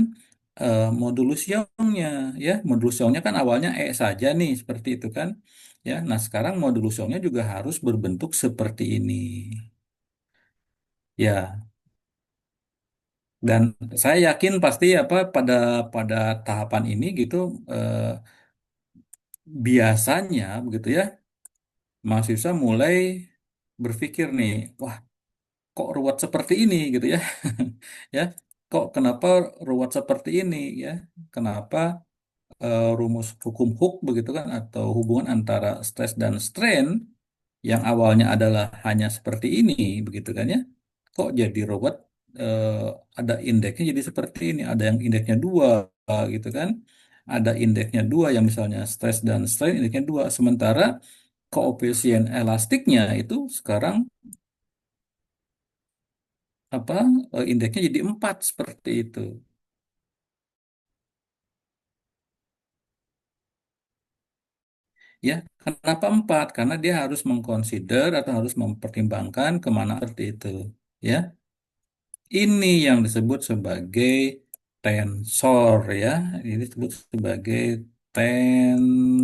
modulus Youngnya ya. Modulus Youngnya kan awalnya E saja nih seperti itu kan. Ya, nah sekarang modulus Youngnya juga harus berbentuk seperti ini. Ya, dan saya yakin pasti apa pada tahapan ini gitu biasanya begitu ya mahasiswa mulai berpikir nih, wah kok ruwet seperti ini gitu ya, ya kok kenapa ruwet seperti ini ya, kenapa rumus hukum Hooke begitu kan atau hubungan antara stres dan strain yang awalnya adalah hanya seperti ini begitu kan ya kok jadi robot eh, ada indeksnya jadi seperti ini ada yang indeksnya dua gitu kan ada indeksnya dua yang misalnya stress dan strain indeksnya dua sementara koefisien elastiknya itu sekarang apa indeksnya jadi empat seperti itu ya kenapa empat karena dia harus mengconsider atau harus mempertimbangkan kemana seperti itu ya. Ini yang disebut sebagai tensor ya. Ini disebut sebagai tensor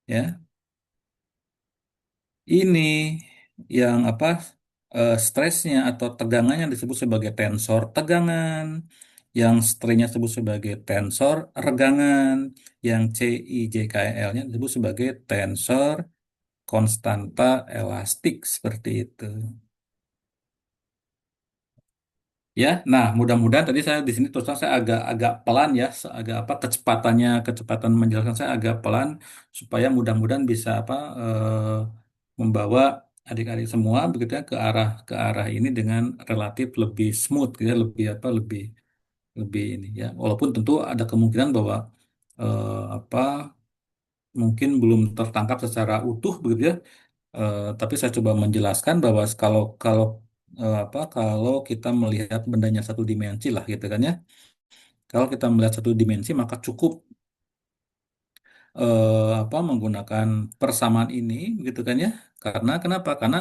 ya. Ini yang stresnya atau tegangannya disebut sebagai tensor tegangan. Yang strainnya disebut sebagai tensor regangan. Yang CIJKL-nya disebut sebagai tensor konstanta elastik seperti itu. Ya, nah mudah-mudahan tadi saya di sini terus terang saya agak pelan ya, agak kecepatan menjelaskan saya agak pelan supaya mudah-mudahan bisa membawa adik-adik semua begitu ya ke arah ini dengan relatif lebih smooth gitu ya, lebih lebih lebih ini ya. Walaupun tentu ada kemungkinan bahwa apa mungkin belum tertangkap secara utuh begitu ya. Tapi saya coba menjelaskan bahwa kalau kalau kalau kita melihat bendanya satu dimensi lah gitu kan ya. Kalau kita melihat satu dimensi maka cukup menggunakan persamaan ini gitu kan ya. Karena kenapa? Karena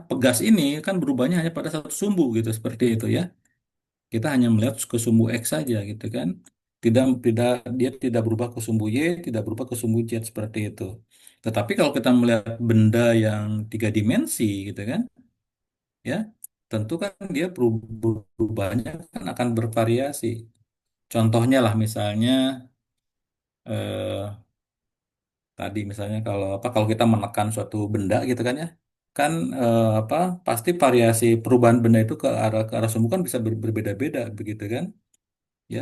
pegas ini kan berubahnya hanya pada satu sumbu gitu seperti itu ya. Kita hanya melihat ke sumbu X saja gitu kan. Tidak tidak dia tidak berubah ke sumbu Y, tidak berubah ke sumbu Z seperti itu. Tetapi kalau kita melihat benda yang tiga dimensi gitu kan ya tentu kan dia perubahannya kan akan bervariasi. Contohnya lah misalnya eh, tadi misalnya kalau kita menekan suatu benda gitu kan ya kan pasti variasi perubahan benda itu ke arah sumbu kan bisa berbeda-beda begitu kan ya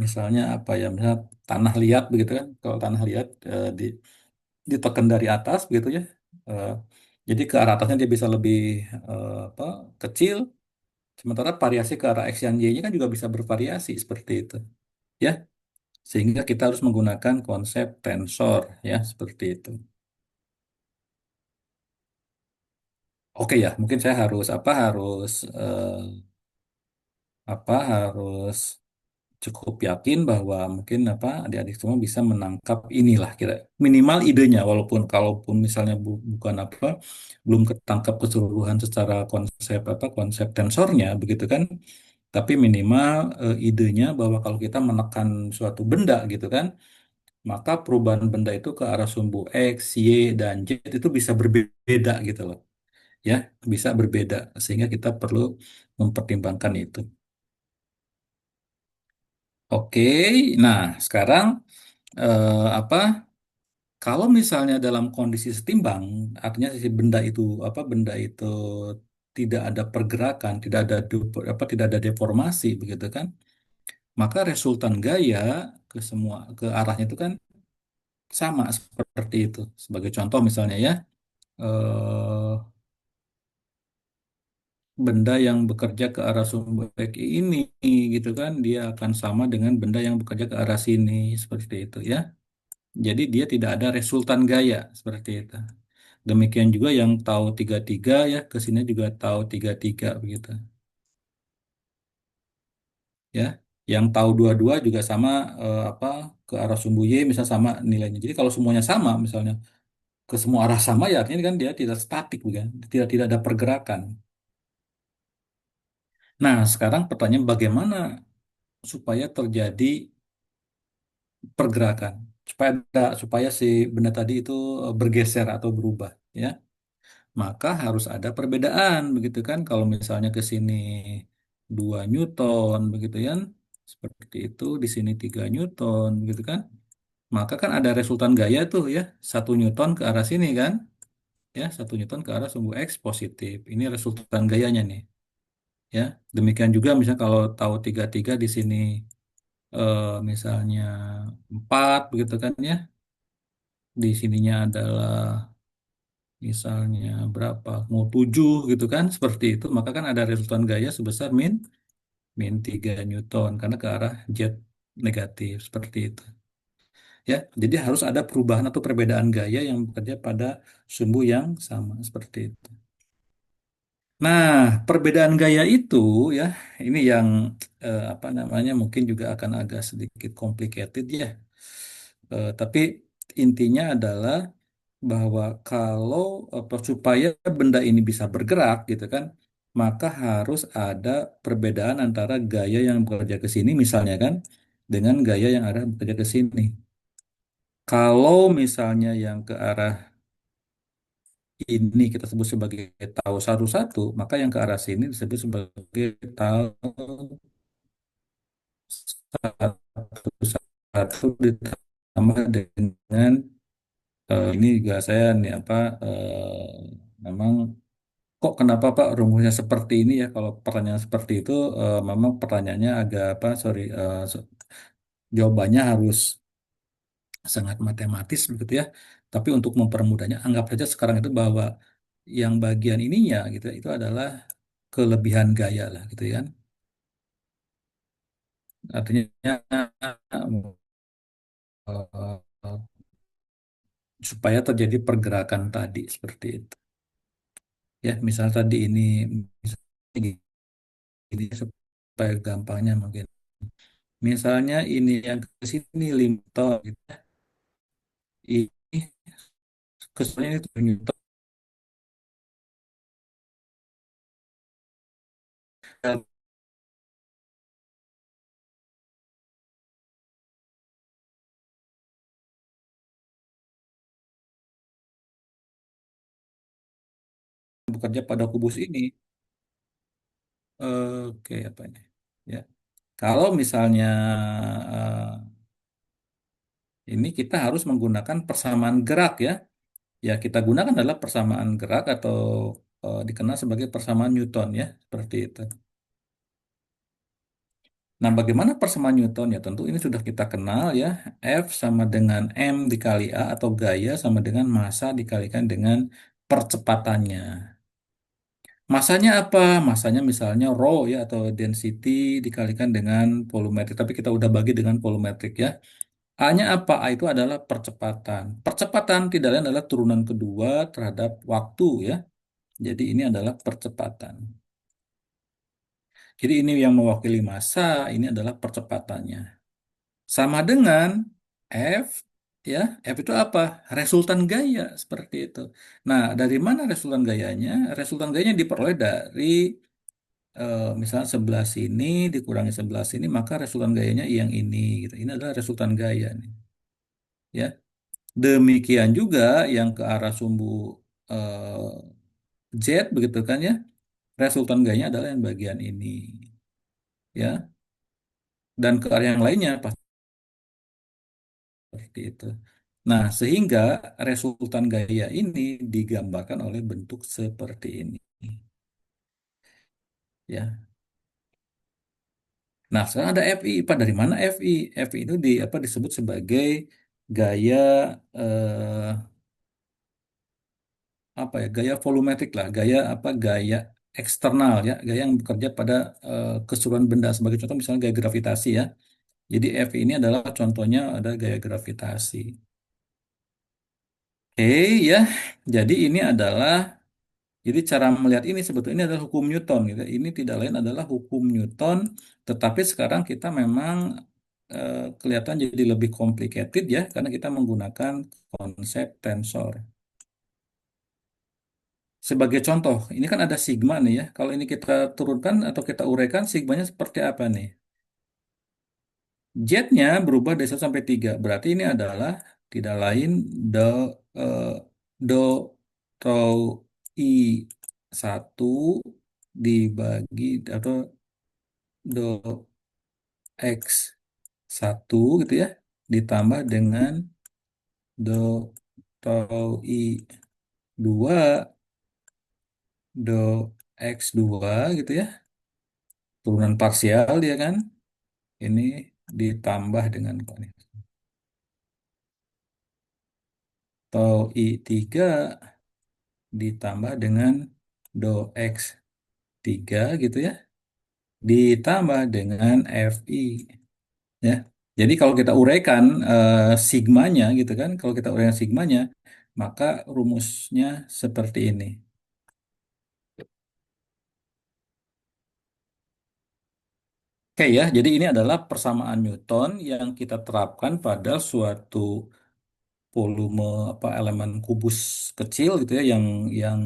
misalnya misalnya tanah liat begitu kan kalau tanah liat ditekan dari atas begitu ya eh, jadi ke arah atasnya dia bisa lebih apa kecil. Sementara variasi ke arah X dan Y-nya kan juga bisa bervariasi seperti itu. Ya, sehingga kita harus menggunakan konsep tensor ya seperti itu. Oke ya, mungkin saya harus apa harus cukup yakin bahwa mungkin apa adik-adik semua bisa menangkap inilah kira minimal idenya walaupun kalaupun misalnya bukan apa belum ketangkap keseluruhan secara konsep apa konsep tensornya begitu kan tapi minimal idenya bahwa kalau kita menekan suatu benda gitu kan maka perubahan benda itu ke arah sumbu X, Y, dan Z itu bisa berbeda gitu loh ya bisa berbeda sehingga kita perlu mempertimbangkan itu. Oke, nah sekarang apa kalau misalnya dalam kondisi setimbang, artinya si benda itu apa benda itu tidak ada pergerakan, tidak ada apa tidak ada deformasi begitu kan, maka resultan gaya ke semua ke arahnya itu kan sama seperti itu. Sebagai contoh misalnya ya, eh, benda yang bekerja ke arah sumber X ini gitu kan, dia akan sama dengan benda yang bekerja ke arah sini seperti itu ya. Jadi dia tidak ada resultan gaya seperti itu. Demikian juga yang tahu 33 ya, ke sini juga tahu 33 begitu. Ya. Yang tahu 22 juga sama apa ke arah sumbu Y misal sama nilainya. Jadi kalau semuanya sama misalnya ke semua arah sama ya artinya kan dia tidak statik bukan? Tidak ada pergerakan. Nah, sekarang pertanyaan bagaimana supaya terjadi pergerakan? Supaya si benda tadi itu bergeser atau berubah ya. Maka harus ada perbedaan begitu kan kalau misalnya ke sini 2 Newton begitu kan seperti itu di sini 3 Newton begitu kan maka kan ada resultan gaya tuh ya 1 Newton ke arah sini kan ya 1 Newton ke arah sumbu X positif ini resultan gayanya nih ya demikian juga misalnya kalau tahu 33 di sini misalnya 4 begitu kan ya di sininya adalah misalnya berapa mau 7 gitu kan seperti itu maka kan ada resultan gaya sebesar min 3 Newton karena ke arah Z negatif seperti itu ya jadi harus ada perubahan atau perbedaan gaya yang bekerja pada sumbu yang sama seperti itu. Nah perbedaan gaya itu ya ini yang apa namanya mungkin juga akan agak sedikit complicated ya. Tapi intinya adalah bahwa kalau apa, supaya benda ini bisa bergerak gitu kan, maka harus ada perbedaan antara gaya yang bekerja ke sini misalnya kan, dengan gaya yang arah bekerja ke sini. Kalau misalnya yang ke arah ini kita sebut sebagai tau satu, maka yang ke arah sini disebut sebagai tau satu ditambah dengan ini juga saya nih apa memang kok kenapa Pak rumusnya seperti ini ya? Kalau pertanyaan seperti itu memang pertanyaannya agak apa? Sorry, jawabannya harus sangat matematis begitu ya. Tapi untuk mempermudahnya, anggap saja sekarang itu bahwa yang bagian ininya gitu itu adalah kelebihan gaya lah gitu ya. Artinya eh, supaya terjadi pergerakan tadi seperti itu. Ya, misal tadi ini misalnya gini supaya gampangnya mungkin. Misalnya ini yang ke sini 5 ton gitu. Ini kesannya itu Newton bekerja pada kubus ini. Oke, apa ini? Ya, kalau misalnya eh, ini kita harus menggunakan persamaan gerak ya. Ya, kita gunakan adalah persamaan gerak atau dikenal sebagai persamaan Newton ya, seperti itu. Nah, bagaimana persamaan Newton ya? Tentu ini sudah kita kenal ya. F sama dengan M dikali A atau gaya sama dengan massa dikalikan dengan percepatannya. Masanya apa? Masanya misalnya rho ya atau density dikalikan dengan volumetrik. Tapi kita udah bagi dengan volumetrik ya. A-nya apa? A itu adalah percepatan. Percepatan tidak lain adalah turunan kedua terhadap waktu ya. Jadi ini adalah percepatan. Jadi ini yang mewakili massa, ini adalah percepatannya. Sama dengan F, ya, F itu apa? Resultan gaya, seperti itu. Nah, dari mana resultan gayanya? Resultan gayanya diperoleh dari misalnya sebelah sini dikurangi sebelah sini, maka resultan gayanya yang ini, gitu. Ini adalah resultan gaya nih, ya. Demikian juga yang ke arah sumbu eh, Z, begitu kan ya. Resultan gayanya adalah yang bagian ini, ya. Dan ke arah yang lainnya pasti seperti itu. Nah, sehingga resultan gaya ini digambarkan oleh bentuk seperti ini, ya. Nah, sekarang ada FI. Pak, dari mana FI? FI itu apa disebut sebagai gaya eh, apa ya? Gaya volumetrik lah, gaya apa? Gaya eksternal ya, gaya yang bekerja pada keseluruhan benda. Sebagai contoh misalnya gaya gravitasi ya. Jadi FI ini adalah contohnya ada gaya gravitasi. Oke ya. Jadi ini adalah Jadi cara melihat ini sebetulnya ini adalah hukum Newton gitu. Ini tidak lain adalah hukum Newton, tetapi sekarang kita memang kelihatan jadi lebih complicated ya karena kita menggunakan konsep tensor. Sebagai contoh, ini kan ada sigma nih ya. Kalau ini kita turunkan atau kita uraikan sigmanya seperti apa nih? Z-nya berubah dari 1 sampai 3. Berarti ini adalah tidak lain do eh, do tau i satu dibagi atau do x satu gitu ya ditambah dengan do tau i dua do x dua gitu ya, turunan parsial dia kan, ini ditambah dengan apa nih, tau i tiga ditambah dengan do x tiga gitu ya, ditambah dengan fi, ya. Jadi kalau kita uraikan sigmanya gitu kan, kalau kita uraikan sigmanya, maka rumusnya seperti ini. Oke ya, jadi ini adalah persamaan Newton yang kita terapkan pada suatu volume apa elemen kubus kecil gitu ya, yang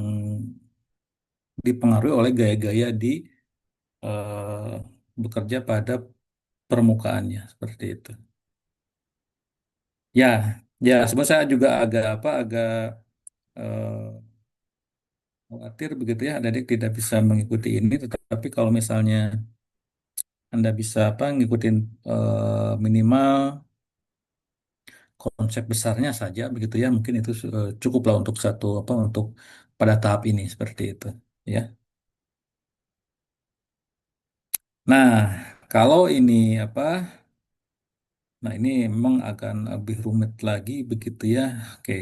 dipengaruhi oleh gaya-gaya di bekerja pada permukaannya seperti itu. Ya, ya sebenarnya saya juga agak apa agak eh, khawatir begitu ya, adik tidak bisa mengikuti ini, tetapi kalau misalnya Anda bisa apa ngikutin minimal konsep besarnya saja begitu ya, mungkin itu cukuplah untuk satu apa untuk pada tahap ini seperti itu, ya. Nah, kalau ini apa? Nah, ini memang akan lebih rumit lagi begitu ya. Oke.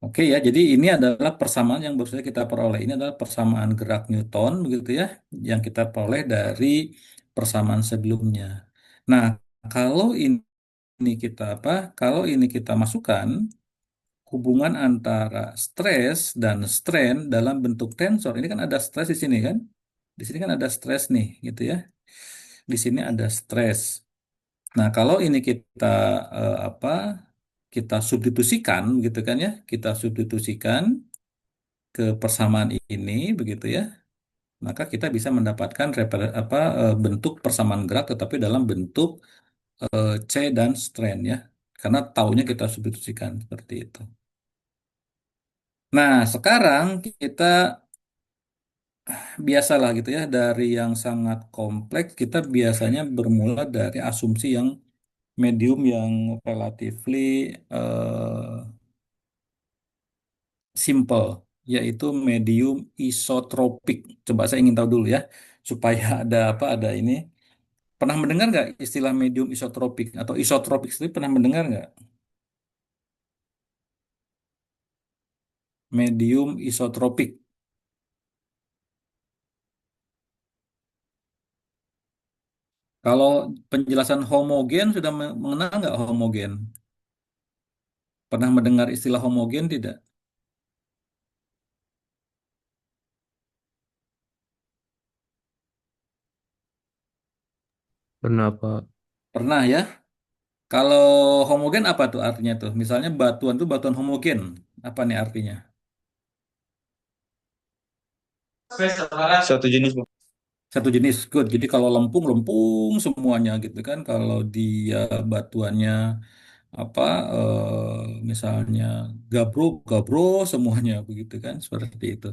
Oke ya, jadi ini adalah persamaan yang baru saja kita peroleh. Ini adalah persamaan gerak Newton, begitu ya, yang kita peroleh dari persamaan sebelumnya. Nah, kalau ini kita apa? Kalau ini kita masukkan hubungan antara stres dan strain dalam bentuk tensor. Ini kan ada stres di sini kan? Di sini kan ada stres nih, gitu ya. Di sini ada stres. Nah, kalau ini kita apa? Kita substitusikan, gitu kan ya? Kita substitusikan ke persamaan ini begitu ya, maka kita bisa mendapatkan bentuk persamaan gerak tetapi dalam bentuk C dan strain ya, karena taunya kita substitusikan seperti itu. Nah, sekarang kita biasalah gitu ya, dari yang sangat kompleks kita biasanya bermula dari asumsi yang medium yang relatively simple, yaitu medium isotropik. Coba saya ingin tahu dulu ya, supaya ada apa, ada ini. Pernah mendengar nggak istilah medium isotropik atau isotropik itu pernah mendengar nggak? Medium isotropik. Kalau penjelasan homogen sudah mengenal nggak homogen? Pernah mendengar istilah homogen tidak? Pernah, Pak. Pernah ya? Kalau homogen apa tuh artinya tuh? Misalnya batuan tuh batuan homogen. Apa nih artinya? Satu jenis, Pak. Satu jenis, good. Jadi kalau lempung, lempung semuanya gitu kan. Kalau dia batuannya apa misalnya gabro gabro semuanya begitu kan seperti itu.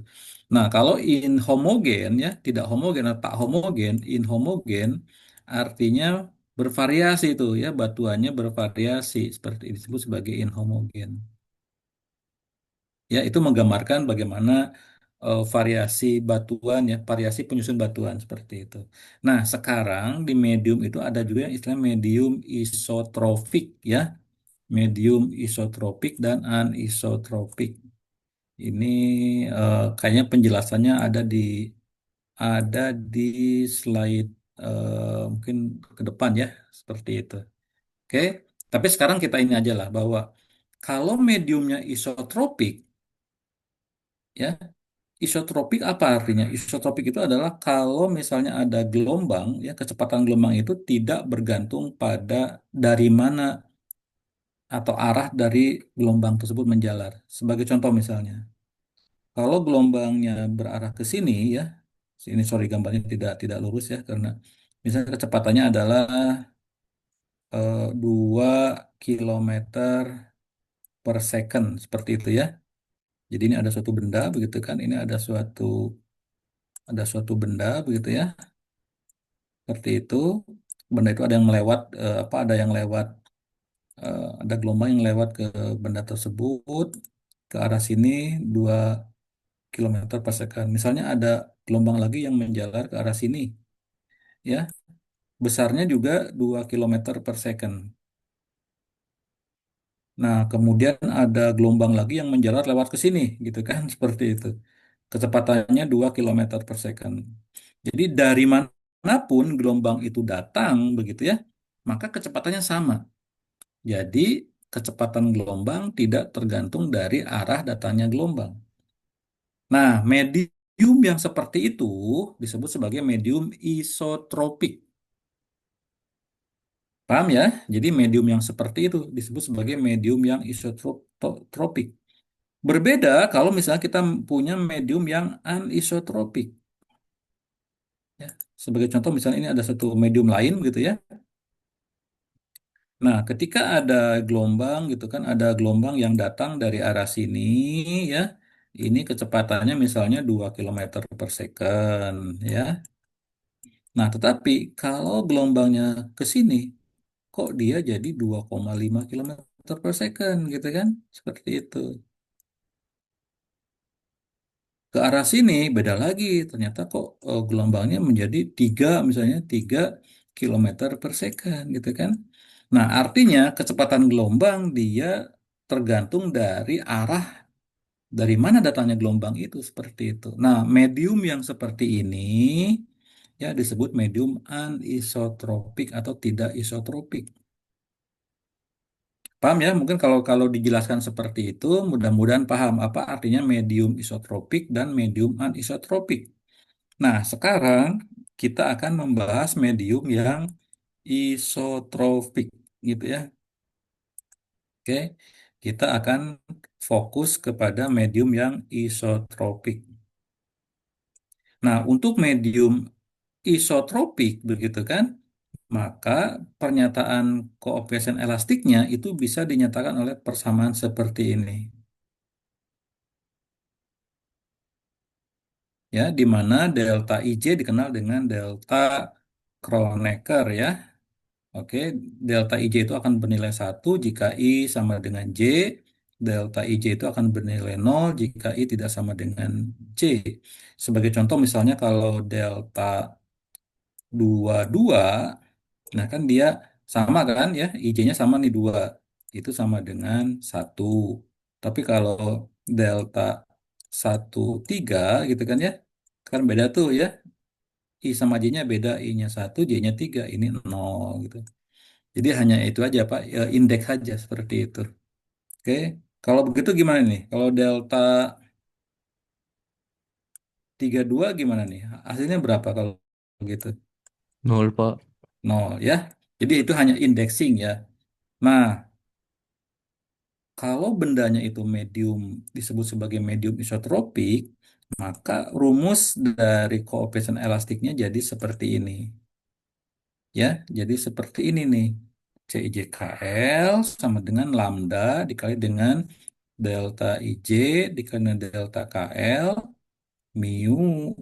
Nah, kalau inhomogen ya, tidak homogen atau tak homogen, inhomogen artinya bervariasi itu ya, batuannya bervariasi seperti itu disebut sebagai inhomogen. Ya, itu menggambarkan bagaimana variasi batuan ya, variasi penyusun batuan seperti itu. Nah, sekarang di medium itu ada juga yang istilah medium isotropik ya, medium isotropik dan anisotropik. Ini kayaknya penjelasannya ada di slide mungkin ke depan ya, seperti itu. Oke, tapi sekarang kita ini aja lah bahwa kalau mediumnya isotropik ya, isotropik apa artinya? Isotropik itu adalah kalau misalnya ada gelombang ya, kecepatan gelombang itu tidak bergantung pada dari mana atau arah dari gelombang tersebut menjalar. Sebagai contoh misalnya, kalau gelombangnya berarah ke sini ya, ini sorry gambarnya tidak lurus ya karena misalnya kecepatannya adalah 2 kilometer per second seperti itu ya. Jadi ini ada suatu benda begitu kan, ini ada suatu benda begitu ya, seperti itu. Benda itu ada yang melewat ada yang lewat ada gelombang yang lewat ke benda tersebut ke arah sini 2 kilometer per second. Misalnya ada gelombang lagi yang menjalar ke arah sini, ya, besarnya juga 2 kilometer per second. Nah, kemudian ada gelombang lagi yang menjalar lewat ke sini, gitu kan, seperti itu. Kecepatannya 2 kilometer per second. Jadi dari manapun gelombang itu datang, begitu ya, maka kecepatannya sama. Jadi kecepatan gelombang tidak tergantung dari arah datangnya gelombang. Nah, medium yang seperti itu disebut sebagai medium isotropik. Paham ya? Jadi medium yang seperti itu disebut sebagai medium yang isotropik. Berbeda kalau misalnya kita punya medium yang anisotropik. Ya. Sebagai contoh misalnya ini ada satu medium lain gitu ya. Nah, ketika ada gelombang gitu kan, ada gelombang yang datang dari arah sini ya. Ini kecepatannya misalnya 2 kilometer per second ya. Nah, tetapi kalau gelombangnya ke sini, kok dia jadi 2,5 kilometer per second gitu kan? Seperti itu. Ke arah sini beda lagi. Ternyata kok gelombangnya menjadi 3 misalnya 3 kilometer per second gitu kan. Nah, artinya kecepatan gelombang dia tergantung dari arah dari mana datangnya gelombang itu seperti itu. Nah, medium yang seperti ini ya disebut medium anisotropik atau tidak isotropik. Paham ya? Mungkin kalau kalau dijelaskan seperti itu, mudah-mudahan paham apa artinya medium isotropik dan medium anisotropik. Nah, sekarang kita akan membahas medium yang isotropik, gitu ya. Oke, kita akan fokus kepada medium yang isotropik. Nah, untuk medium isotropik, begitu kan, maka pernyataan koefisien elastiknya itu bisa dinyatakan oleh persamaan seperti ini. Ya, di mana delta IJ dikenal dengan delta Kronecker ya. Oke, delta IJ itu akan bernilai 1 jika I sama dengan J. Delta IJ itu akan bernilai 0 jika I tidak sama dengan J. Sebagai contoh misalnya kalau delta 22, nah kan dia sama kan ya, IJ-nya sama nih 2. Itu sama dengan 1. Tapi kalau delta 13 gitu kan ya, kan beda tuh ya. I sama J-nya beda, I-nya 1, J-nya 3, ini 0 gitu. Jadi hanya itu aja Pak, indeks saja seperti itu. Oke, kalau begitu gimana nih? Kalau delta 32 gimana nih? Hasilnya berapa kalau begitu? Nol, Pak. nol ya. Jadi itu hanya indexing ya. Nah, kalau bendanya itu medium disebut sebagai medium isotropik, maka rumus dari koefisien elastiknya jadi seperti ini. Ya, jadi seperti ini nih. CIJKL sama dengan lambda dikali dengan delta IJ dikali dengan delta KL mu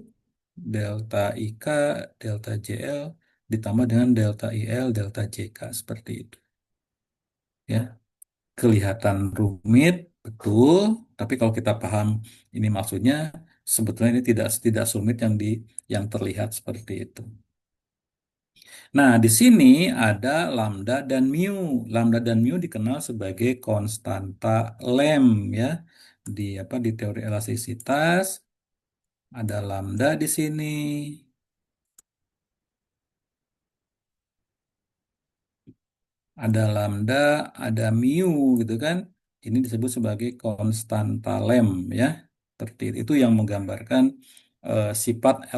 delta IK delta JL ditambah dengan delta IL delta JK seperti itu. Ya, kelihatan rumit, betul. Tapi kalau kita paham ini maksudnya, sebetulnya ini tidak tidak rumit yang terlihat seperti itu. Nah, di sini ada lambda dan mu. Lambda dan mu dikenal sebagai konstanta Lem ya. Di teori elastisitas ada lambda di sini, ada lambda, ada mu gitu kan. Ini disebut sebagai konstanta Lem ya. Seperti itu yang menggambarkan sifat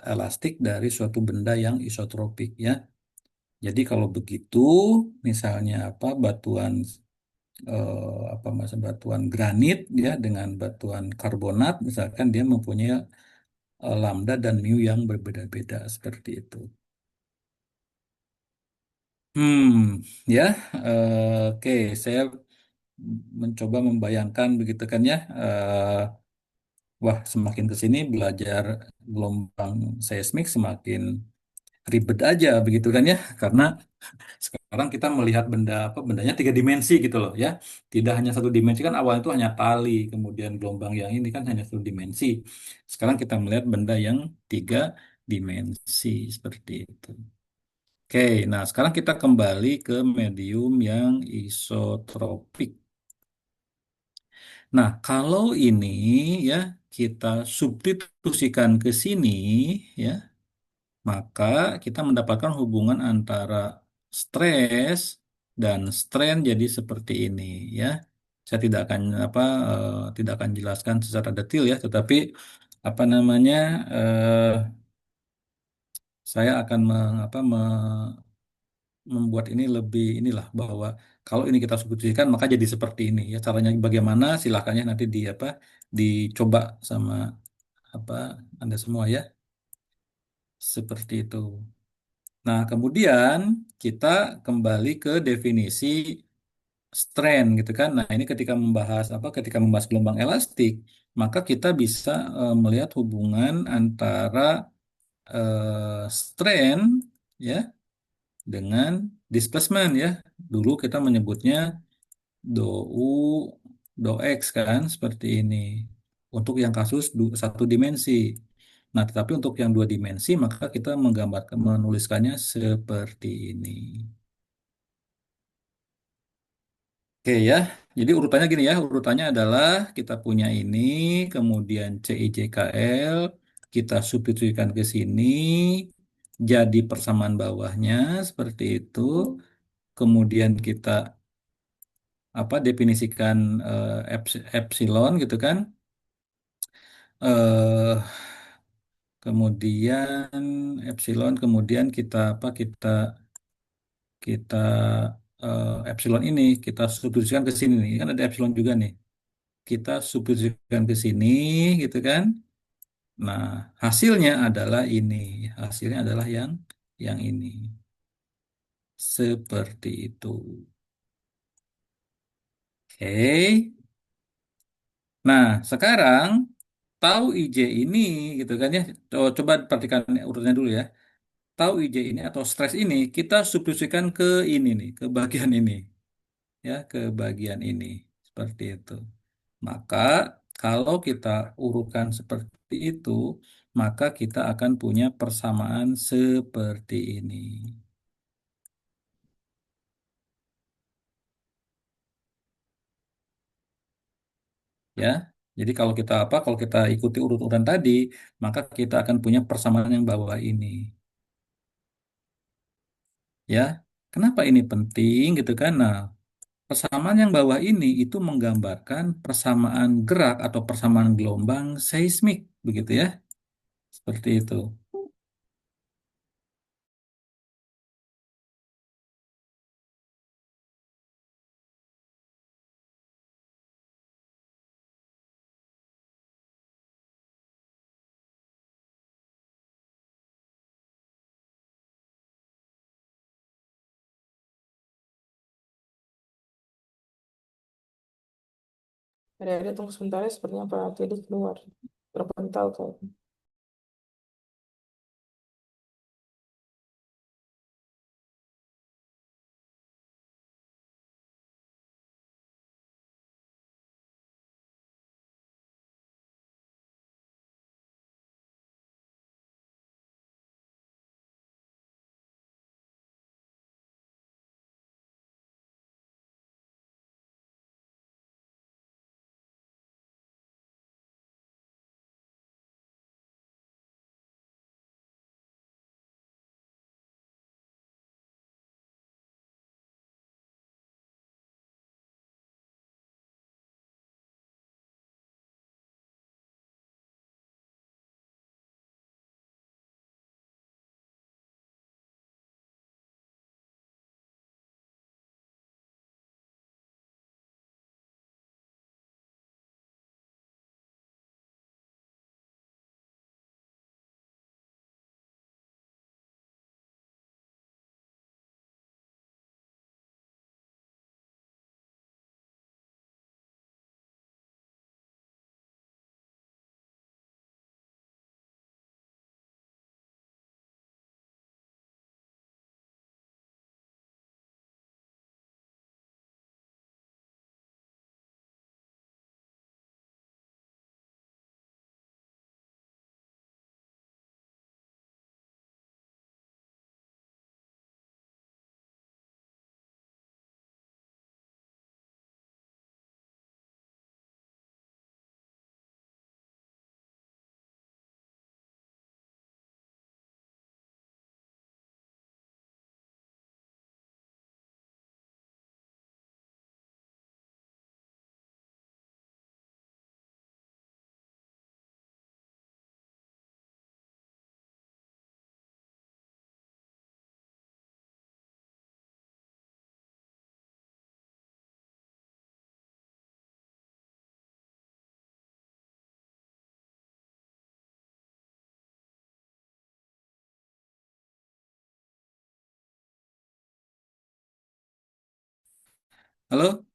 elastik dari suatu benda yang isotropik ya. Jadi kalau begitu, misalnya batuan granit ya dengan batuan karbonat, misalkan dia mempunyai lambda dan mu yang berbeda-beda seperti itu. Hmm, ya, oke, saya mencoba membayangkan begitu kan ya. Wah, semakin ke sini belajar gelombang seismik semakin ribet aja begitu kan ya, karena sekarang kita melihat bendanya tiga dimensi gitu loh ya. Tidak hanya satu dimensi kan awalnya itu hanya tali, kemudian gelombang yang ini kan hanya satu dimensi. Sekarang kita melihat benda yang tiga dimensi seperti itu. Oke, nah sekarang kita kembali ke medium yang isotropik. Nah, kalau ini ya kita substitusikan ke sini ya, maka kita mendapatkan hubungan antara stres dan strain jadi seperti ini ya. Saya tidak akan jelaskan secara detail ya, tetapi apa namanya saya akan membuat ini lebih inilah bahwa kalau ini kita substitusikan maka jadi seperti ini ya. Caranya bagaimana silakannya nanti dicoba sama apa Anda semua ya. Seperti itu. Nah, kemudian kita kembali ke definisi strain gitu kan. Nah, ini ketika membahas gelombang elastik, maka kita bisa melihat hubungan antara strain ya dengan displacement ya. Dulu kita menyebutnya do U, do X kan seperti ini. Untuk yang kasus satu dimensi. Nah, tetapi untuk yang dua dimensi maka kita menuliskannya seperti ini. Oke ya, jadi urutannya gini ya, urutannya adalah kita punya ini, kemudian CIJKL, kita substitusikan ke sini, jadi persamaan bawahnya seperti itu, kemudian kita definisikan epsilon gitu kan, eh kemudian epsilon, kemudian kita kita epsilon ini kita substitusikan ke sini nih, kan ada epsilon juga nih. Kita substitusikan ke sini gitu kan. Nah, hasilnya adalah ini. Hasilnya adalah yang ini. Seperti itu. Oke. Nah, sekarang tahu IJ ini gitu kan ya. Coba perhatikan urutannya dulu ya. Tahu IJ ini atau stres ini kita substitusikan ke ini nih, ke bagian ini ya, ke bagian ini. Seperti itu. Maka kalau kita urutkan seperti itu, maka kita akan punya persamaan seperti ini. Ya. Jadi kalau kita ikuti urut-urutan tadi, maka kita akan punya persamaan yang bawah ini. Ya. Kenapa ini penting gitu kan? Nah, persamaan yang bawah ini itu menggambarkan persamaan gerak atau persamaan gelombang seismik begitu ya. Seperti itu. Ada tunggu sebentar ya, sepertinya Pak Teddy keluar. Terpental kayaknya. Halo?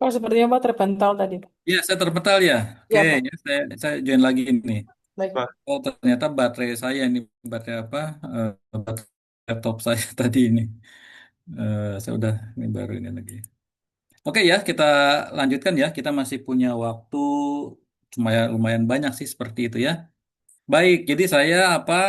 Pak, sepertinya Pak terpental tadi, Pak. Ya, saya terpental ya. Oke, Ya, Pak. ya saya join lagi ini. Baik, Pak. Oh, ternyata baterai saya ini baterai apa? Baterai laptop saya tadi ini. Saya udah ini baru ini lagi. Oke ya, kita lanjutkan ya. Kita masih punya waktu lumayan lumayan banyak sih seperti itu ya. Baik, jadi saya apa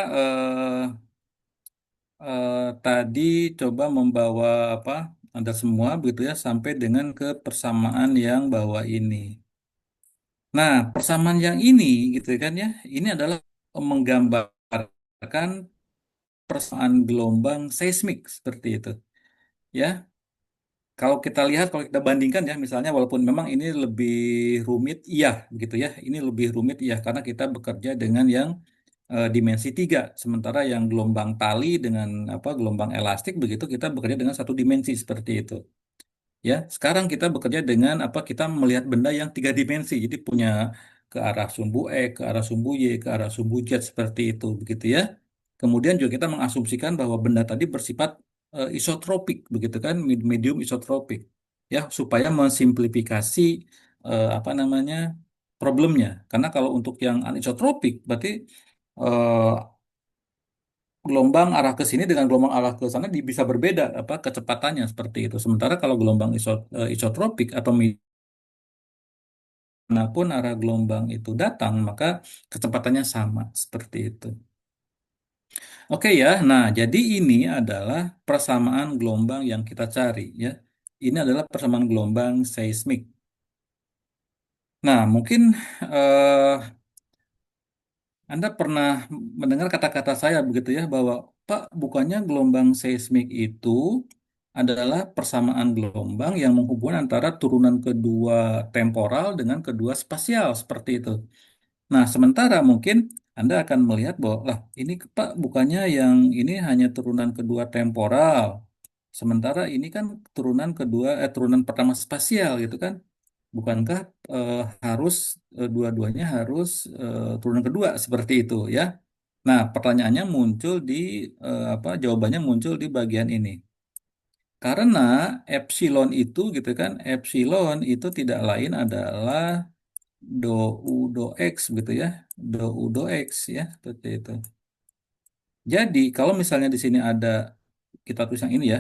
tadi coba membawa apa Anda semua begitu ya sampai dengan ke persamaan yang bawah ini. Nah, persamaan yang ini gitu kan ya, ini adalah menggambarkan persamaan gelombang seismik seperti itu. Ya, kalau kita lihat, kalau kita bandingkan ya, misalnya walaupun memang ini lebih rumit, iya gitu ya, ini lebih rumit iya karena kita bekerja dengan yang dimensi tiga, sementara yang gelombang tali dengan apa gelombang elastik begitu kita bekerja dengan satu dimensi seperti itu. Ya, sekarang kita bekerja dengan apa? Kita melihat benda yang tiga dimensi. Jadi punya ke arah sumbu X, ke arah sumbu Y, ke arah sumbu Z seperti itu, begitu ya. Kemudian juga kita mengasumsikan bahwa benda tadi bersifat isotropik, begitu kan? Medium isotropik, ya, supaya mensimplifikasi apa namanya problemnya. Karena kalau untuk yang anisotropik, berarti eh, gelombang arah ke sini dengan gelombang arah ke sana bisa berbeda apa kecepatannya seperti itu. Sementara kalau gelombang isotropik atau manapun arah gelombang itu datang, maka kecepatannya sama seperti itu. Oke ya, nah jadi ini adalah persamaan gelombang yang kita cari ya. Ini adalah persamaan gelombang seismik. Nah, mungkin eh, Anda pernah mendengar kata-kata saya begitu ya bahwa Pak, bukannya gelombang seismik itu adalah persamaan gelombang yang menghubungkan antara turunan kedua temporal dengan kedua spasial seperti itu. Nah, sementara mungkin Anda akan melihat bahwa lah ini Pak bukannya yang ini hanya turunan kedua temporal. Sementara ini kan turunan pertama spasial gitu kan. Bukankah eh, harus dua-duanya harus turunan kedua seperti itu ya? Nah, pertanyaannya muncul di jawabannya muncul di bagian ini. Karena epsilon itu gitu kan, epsilon itu tidak lain adalah do u do x gitu ya, do u do x ya, seperti itu. Jadi kalau misalnya di sini ada kita tulis yang ini ya,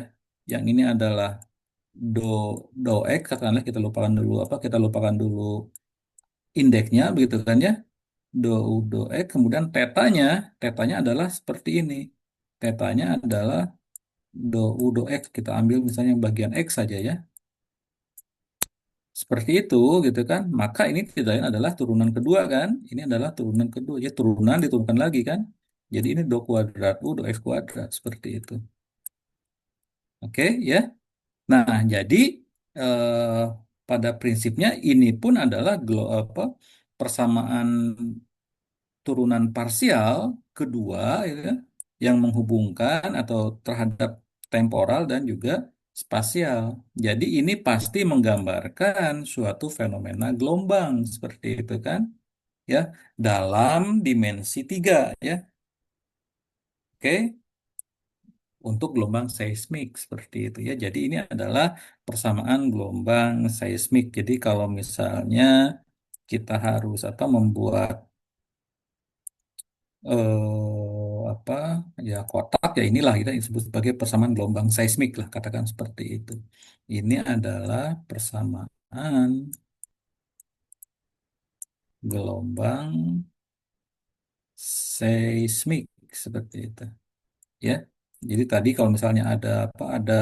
yang ini adalah do do x, katakanlah kita lupakan dulu apa, kita lupakan dulu indeksnya begitu kan ya, do u do x, kemudian tetanya, tetanya adalah seperti ini, tetanya adalah do u do x, kita ambil misalnya yang bagian x saja ya. Seperti itu gitu kan. Maka ini tidak lain adalah turunan kedua kan. Ini adalah turunan kedua. Ya turunan diturunkan lagi kan. Jadi ini do kuadrat U do X kuadrat. Seperti itu. Oke ya. Nah jadi eh, pada prinsipnya ini pun adalah persamaan turunan parsial kedua ya, kan, yang menghubungkan atau terhadap temporal dan juga spasial. Jadi ini pasti menggambarkan suatu fenomena gelombang seperti itu kan, ya, dalam dimensi tiga ya. Oke, untuk gelombang seismik seperti itu ya. Jadi ini adalah persamaan gelombang seismik. Jadi kalau misalnya kita harus apa membuat apa ya kotak ya inilah kita disebut sebagai persamaan gelombang seismik lah katakan seperti itu. Ini adalah persamaan gelombang seismik seperti itu ya. Jadi tadi kalau misalnya ada apa ada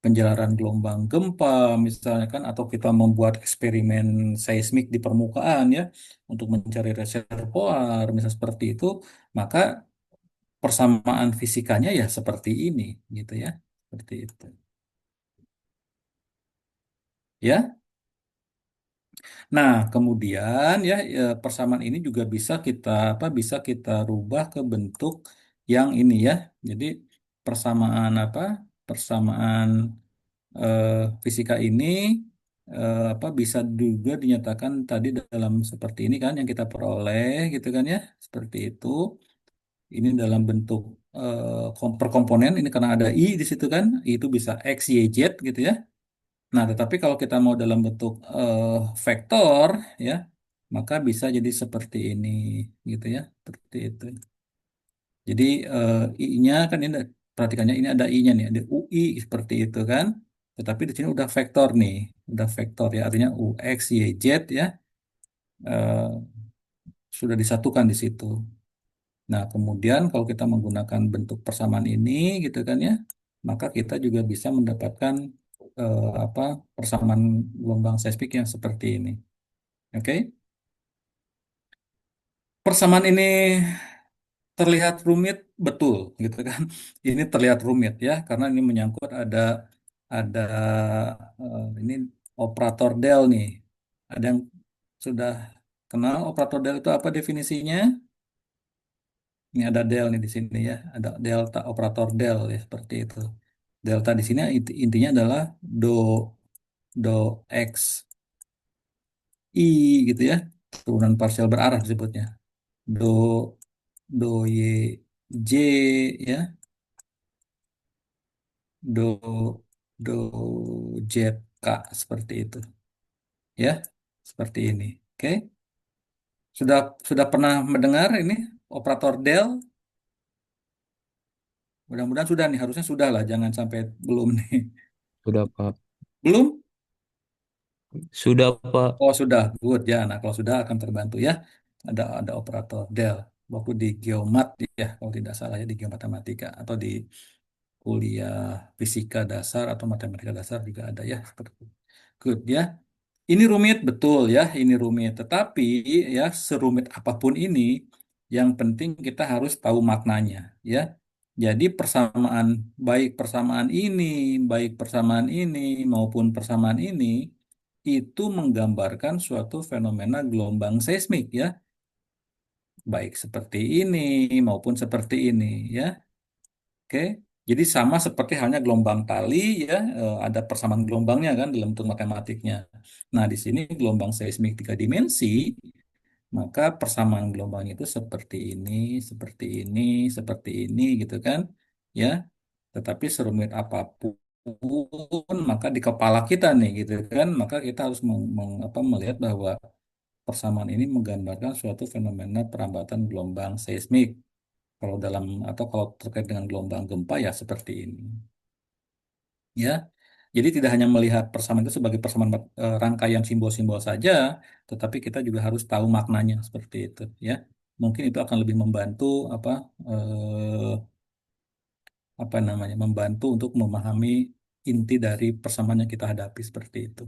penjelaran gelombang gempa misalnya kan atau kita membuat eksperimen seismik di permukaan ya untuk mencari reservoir misalnya seperti itu maka persamaan fisikanya ya seperti ini gitu ya seperti itu ya. Nah kemudian ya persamaan ini juga bisa kita apa bisa kita rubah ke bentuk yang ini ya. Jadi persamaan apa persamaan eh, fisika ini apa bisa juga dinyatakan tadi dalam seperti ini kan yang kita peroleh gitu kan ya seperti itu. Ini dalam bentuk per komponen ini karena ada I di situ kan, I itu bisa X, Y, Z gitu ya. Nah, tetapi kalau kita mau dalam bentuk vektor ya, maka bisa jadi seperti ini gitu ya, seperti itu. Jadi I-nya kan ini perhatikannya ini ada I-nya nih, ada UI seperti itu kan. Tetapi di sini udah vektor nih, udah vektor ya, artinya U X Y Z ya, eh, sudah disatukan di situ. Nah, kemudian kalau kita menggunakan bentuk persamaan ini gitu kan ya, maka kita juga bisa mendapatkan apa persamaan gelombang seismik yang seperti ini. Oke. Persamaan ini terlihat rumit betul gitu kan. Ini terlihat rumit ya karena ini menyangkut ada ini operator del nih. Ada yang sudah kenal operator del itu apa definisinya? Ini ada del nih di sini ya, ada delta operator del ya seperti itu. Delta di sini intinya adalah do x i gitu ya, turunan parsial berarah disebutnya. Do do y j ya, do do z k seperti itu ya, seperti ini. Oke, sudah pernah mendengar ini operator del? Mudah-mudahan sudah nih, harusnya sudah lah, jangan sampai belum nih. Sudah, Pak. Belum? Sudah, Pak. Oh sudah, good ya. Nah kalau sudah akan terbantu ya. Ada operator del. Waktu di geomat ya, kalau tidak salah ya di geomatematika atau di kuliah fisika dasar atau matematika dasar juga ada ya. Seperti itu. Good ya. Ini rumit betul ya, ini rumit. Tetapi ya serumit apapun ini, yang penting kita harus tahu maknanya ya. Jadi baik persamaan ini maupun persamaan ini itu menggambarkan suatu fenomena gelombang seismik ya, baik seperti ini maupun seperti ini ya. Oke. Jadi sama seperti halnya gelombang tali ya, ada persamaan gelombangnya kan dalam bentuk matematiknya. Nah, di sini gelombang seismik tiga dimensi, maka persamaan gelombangnya itu seperti ini, seperti ini, seperti ini gitu kan. Ya, tetapi serumit apapun maka di kepala kita nih gitu kan, maka kita harus melihat bahwa persamaan ini menggambarkan suatu fenomena perambatan gelombang seismik. Kalau dalam atau kalau terkait dengan gelombang gempa ya seperti ini. Ya, jadi tidak hanya melihat persamaan itu sebagai persamaan rangkaian simbol-simbol saja, tetapi kita juga harus tahu maknanya seperti itu. Ya, mungkin itu akan lebih membantu eh, apa namanya, membantu untuk memahami inti dari persamaan yang kita hadapi seperti itu.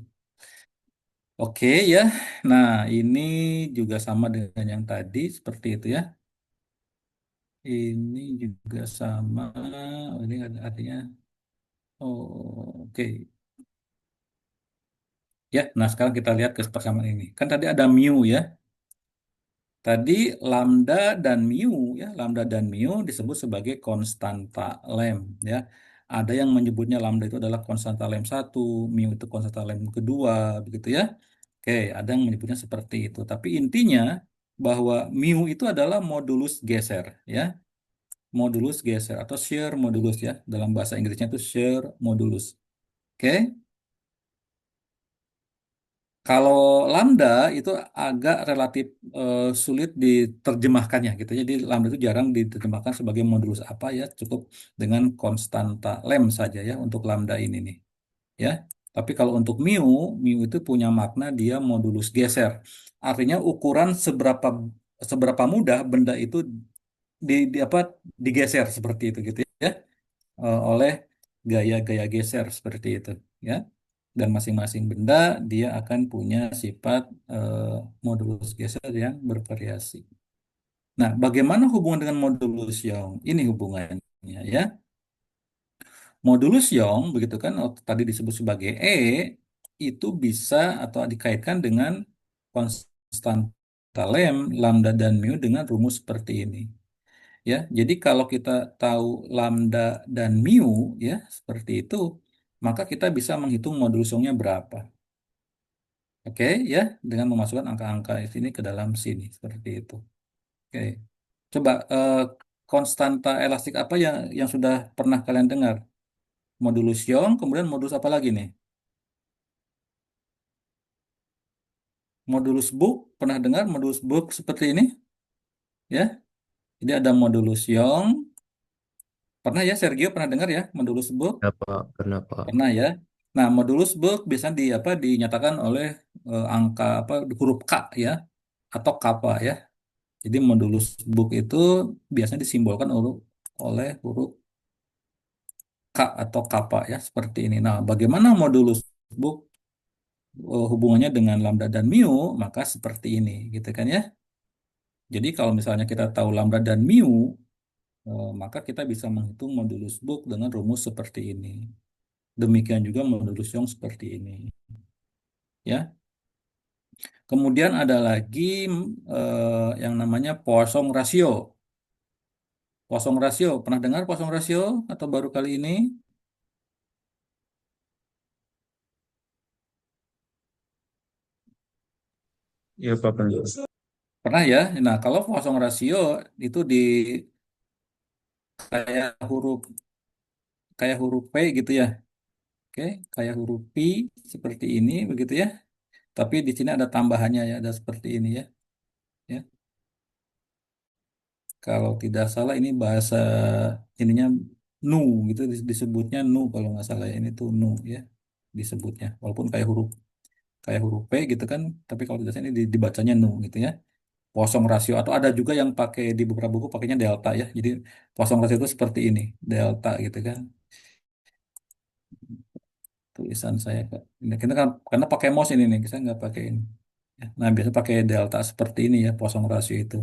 Oke ya, nah ini juga sama dengan yang tadi seperti itu ya. Ini juga sama. Oh, ini artinya. Oh, oke. Ya, nah sekarang kita lihat kesepasaman ini. Kan tadi ada mu ya. Tadi lambda dan mu ya, lambda dan mu disebut sebagai konstanta Lem ya. Ada yang menyebutnya lambda itu adalah konstanta Lem satu, mu itu konstanta Lem kedua, begitu ya. Oke, ada yang menyebutnya seperti itu. Tapi intinya bahwa mu itu adalah modulus geser ya. Modulus geser atau shear modulus ya. Dalam bahasa Inggrisnya itu shear modulus. Oke. Kalau lambda itu agak relatif sulit diterjemahkannya gitu. Jadi lambda itu jarang diterjemahkan sebagai modulus apa ya, cukup dengan konstanta lem saja ya untuk lambda ini nih ya. Tapi kalau untuk mu, mu itu punya makna dia modulus geser. Artinya ukuran seberapa mudah benda itu apa digeser seperti itu gitu ya, oleh gaya-gaya geser seperti itu ya. Dan masing-masing benda dia akan punya sifat modulus geser yang bervariasi. Nah, bagaimana hubungan dengan modulus Young? Ini hubungannya ya. Modulus Young begitu kan, tadi disebut sebagai E, itu bisa atau dikaitkan dengan konstanta Lem, lambda dan mu dengan rumus seperti ini. Ya, jadi kalau kita tahu lambda dan mu ya seperti itu, maka kita bisa menghitung modulus Youngnya berapa. Oke, ya, dengan memasukkan angka-angka ini ke dalam sini seperti itu. Oke, coba konstanta elastik apa yang sudah pernah kalian dengar? Modulus Young, kemudian modulus apa lagi nih? Modulus Book, pernah dengar modulus Book seperti ini? Ya, jadi ada modulus Young, pernah ya Sergio pernah dengar ya modulus Book? Kenapa? Kenapa? Pernah ya. Nah, modulus Book biasanya dinyatakan oleh angka apa huruf K ya atau kappa ya. Jadi modulus book itu biasanya disimbolkan oleh huruf K atau kappa ya seperti ini. Nah, bagaimana modulus book hubungannya dengan lambda dan mu? Maka seperti ini, gitu kan ya. Jadi kalau misalnya kita tahu lambda dan mu, maka kita bisa menghitung modulus book dengan rumus seperti ini. Demikian juga modulus Young seperti ini, ya. Kemudian ada lagi yang namanya Poisson ratio. Poisson ratio, pernah dengar Poisson ratio atau baru kali ini? Ya, Pak Pendeta. Pernah ya? Nah, kalau Poisson ratio itu kayak huruf kayak huruf P gitu ya. Oke, kayak huruf P seperti ini begitu ya. Tapi di sini ada tambahannya ya, ada seperti ini ya. Ya. Kalau tidak salah ini bahasa ininya nu gitu disebutnya nu kalau nggak salah ya. Ini tuh nu ya disebutnya. Walaupun kayak huruf P gitu kan, tapi kalau tidak salah ini dibacanya nu gitu ya. Poisson ratio atau ada juga yang pakai di beberapa buku pakainya delta ya. Jadi Poisson ratio itu seperti ini, delta gitu kan. Tulisan saya Kak. Ini kita kan karena pakai mouse ini nih, saya nggak pakai ini. Ya, nah, biasa pakai delta seperti ini ya, Poisson ratio itu.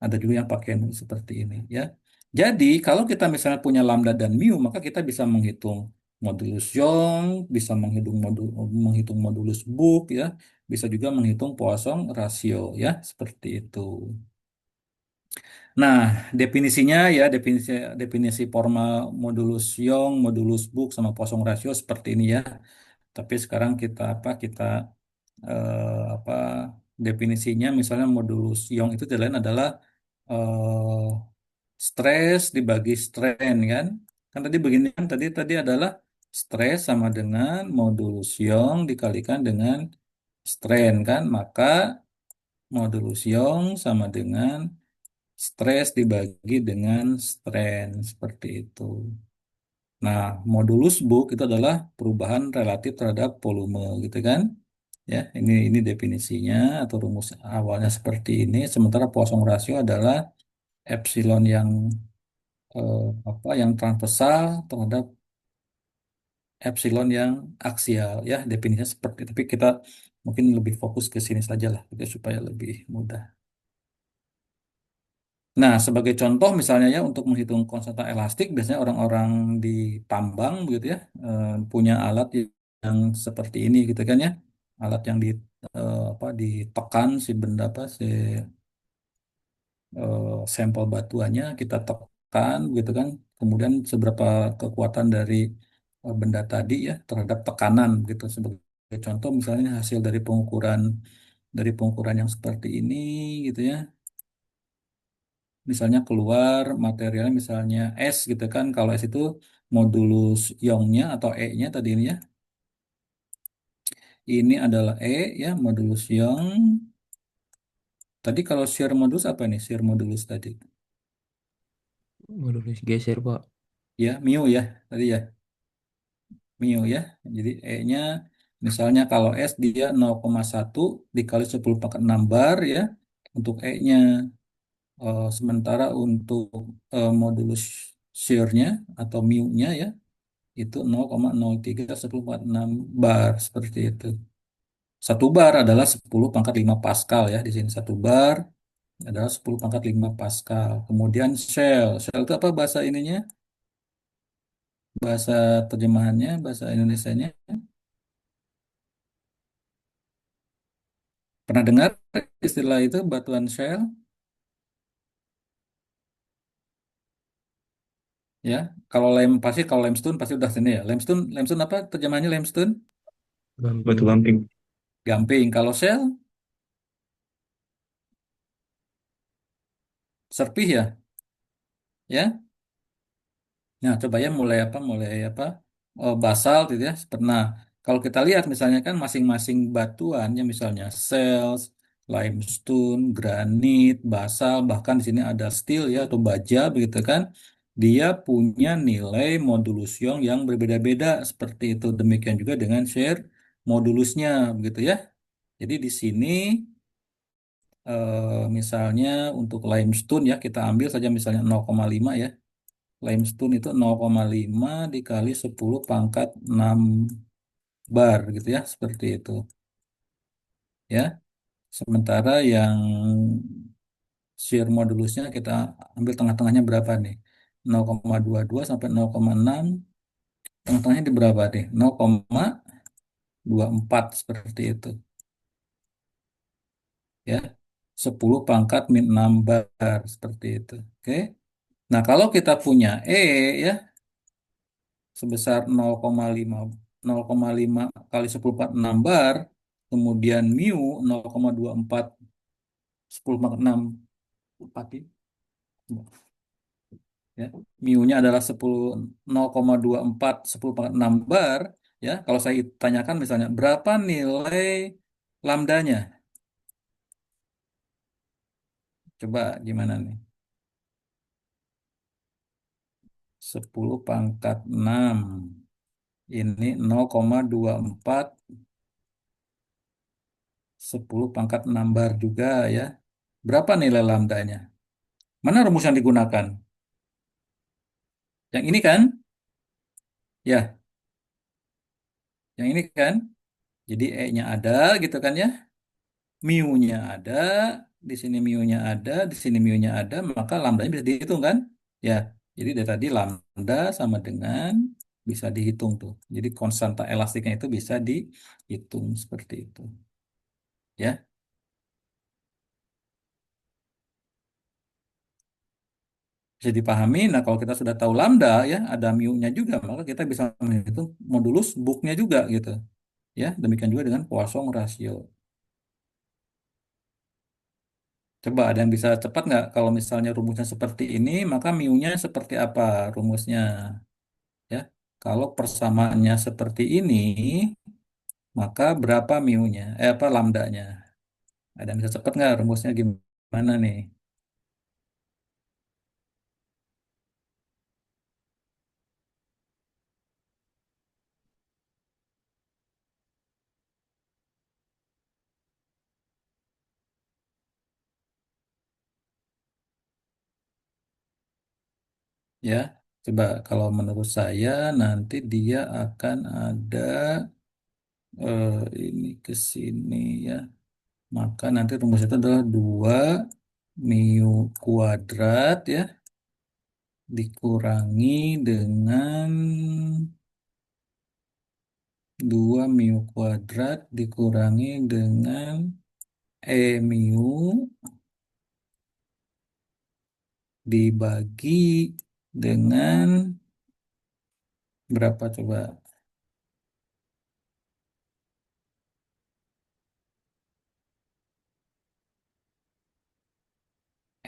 Ada juga yang pakai seperti ini ya. Jadi kalau kita misalnya punya lambda dan mu, maka kita bisa menghitung modulus Young, bisa menghitung modulus Book ya, bisa juga menghitung Poisson ratio ya, seperti itu. Nah, definisinya ya, definisi formal modulus Young, modulus Book sama Poisson ratio seperti ini ya. Tapi sekarang kita apa definisinya misalnya modulus Young itu tidak lain adalah stres dibagi strain kan. Kan tadi begini kan tadi tadi adalah Stres sama dengan modulus Young dikalikan dengan strain kan, maka modulus Young sama dengan stres dibagi dengan strain seperti itu. Nah, modulus Book itu adalah perubahan relatif terhadap volume gitu kan. Ya, ini definisinya atau rumus awalnya seperti ini. Sementara Poisson ratio adalah epsilon yang yang transversal terhadap epsilon yang aksial ya definisinya seperti tapi kita mungkin lebih fokus ke sini saja lah gitu, supaya lebih mudah. Nah, sebagai contoh misalnya ya untuk menghitung konstanta elastik biasanya orang-orang di tambang begitu ya punya alat yang seperti ini gitu kan ya. Alat yang ditekan si benda si sampel batuannya kita tekan gitu kan. Kemudian seberapa kekuatan dari benda tadi ya terhadap tekanan gitu sebagai contoh misalnya hasil dari pengukuran yang seperti ini gitu ya. Misalnya keluar materialnya misalnya S gitu kan. Kalau S itu modulus Youngnya atau E-nya tadi ini ya. Ini adalah E ya modulus Young. Tadi kalau shear modulus apa nih shear modulus tadi? Modulus geser, Pak. Ya mu ya tadi ya mu ya. Jadi E-nya misalnya kalau S dia 0,1 dikali 10 pangkat 6 bar ya untuk E-nya. Sementara untuk modulus shear-nya atau mu-nya ya itu 0,03 10 / 6 bar seperti itu. Satu bar adalah 10 pangkat 5 Pascal ya. Di sini satu bar adalah 10 pangkat 5 Pascal. Kemudian shell. Shell itu apa bahasa ininya? Bahasa terjemahannya, bahasa Indonesianya. Pernah dengar istilah itu batuan shell? Ya, kalau limestone pasti udah sini ya. Limestone, limestone apa terjemahannya limestone? Batu gamping. Gamping. Kalau shell, serpih ya. Ya. Nah, coba ya mulai apa? Basalt gitu ya. Nah, kalau kita lihat misalnya kan masing-masing batuannya misalnya sels, limestone, granit, basal, bahkan di sini ada steel ya atau baja begitu kan. Dia punya nilai modulus Young yang berbeda-beda seperti itu. Demikian juga dengan shear modulusnya begitu ya. Jadi di sini misalnya untuk limestone ya kita ambil saja misalnya 0,5 ya. Limestone itu 0,5 dikali 10 pangkat 6 bar gitu ya, seperti itu. Ya. Sementara yang shear modulusnya kita ambil tengah-tengahnya berapa nih? 0,22 sampai 0,6. Tengah-tengahnya di berapa nih? 0,24 seperti itu. Ya. 10 pangkat min 6 bar seperti itu. Oke. Nah, kalau kita punya E ya sebesar 0,5 0,5 kali 10 pangkat 6 bar, kemudian mu 0,24 10 pangkat 6 4 ya. Mu-nya adalah 0,24 10 pangkat 6 bar ya. Kalau saya tanyakan misalnya berapa nilai lambdanya? Coba gimana nih? 10 pangkat 6 ini 0,24 10 pangkat 6 bar juga ya. Berapa nilai lambdanya? Mana rumus yang digunakan? Yang ini kan? Ya, yang ini kan? Jadi E-nya ada gitu kan ya. Mu-nya ada, di sini mu-nya ada, di sini mu-nya ada, maka lambdanya bisa dihitung kan? Ya. Jadi dari tadi lambda sama dengan bisa dihitung tuh. Jadi konstanta elastiknya itu bisa dihitung seperti itu. Ya, bisa dipahami. Nah, kalau kita sudah tahu lambda ya, ada mu-nya juga, maka kita bisa menghitung modulus book-nya juga gitu. Ya, demikian juga dengan Poisson ratio. Coba ada yang bisa cepat nggak? Kalau misalnya rumusnya seperti ini, maka mu-nya seperti apa rumusnya? Ya, Kalau persamaannya seperti ini, maka berapa mu-nya? Apa lambdanya? Ada yang bisa cepet nggak rumusnya gimana nih? Ya, coba kalau menurut saya nanti dia akan ada eh, ini ke sini ya. Maka nanti rumusnya itu adalah 2 mu kuadrat ya dikurangi dengan 2 mu kuadrat dikurangi dengan E mu dibagi dengan berapa coba?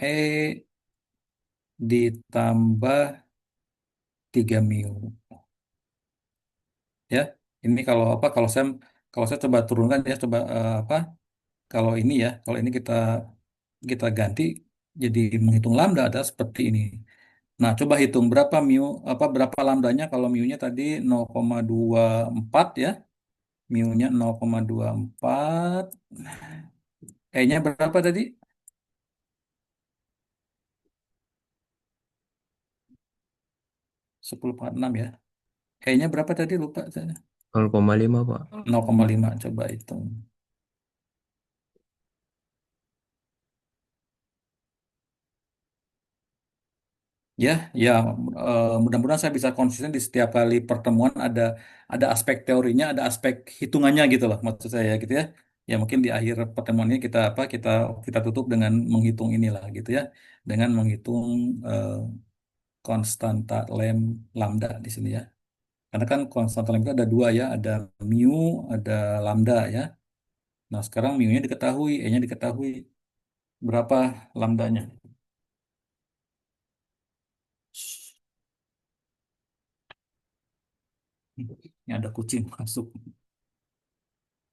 E ditambah 3 mu. Ya, ini kalau saya coba turunkan ya coba apa? Kalau ini ya, kalau ini kita ganti jadi menghitung lambda ada seperti ini. Nah, coba hitung berapa berapa lambdanya kalau mu-nya tadi 0,24 ya. Mu-nya 0,24. E-nya berapa tadi? 10,6 ya. E-nya berapa tadi lupa saya. 0,5 Pak. 0,5 coba hitung. Ya, ya, mudah-mudahan saya bisa konsisten di setiap kali pertemuan ada aspek teorinya, ada aspek hitungannya gitu loh maksud saya gitu ya. Ya mungkin di akhir pertemuan ini kita kita tutup dengan menghitung inilah gitu ya, dengan menghitung eh, konstanta lambda di sini ya. Karena kan konstanta lambda ada dua ya, ada mu, ada lambda ya. Nah sekarang mu-nya diketahui, e-nya diketahui berapa lambdanya. Ini ada kucing masuk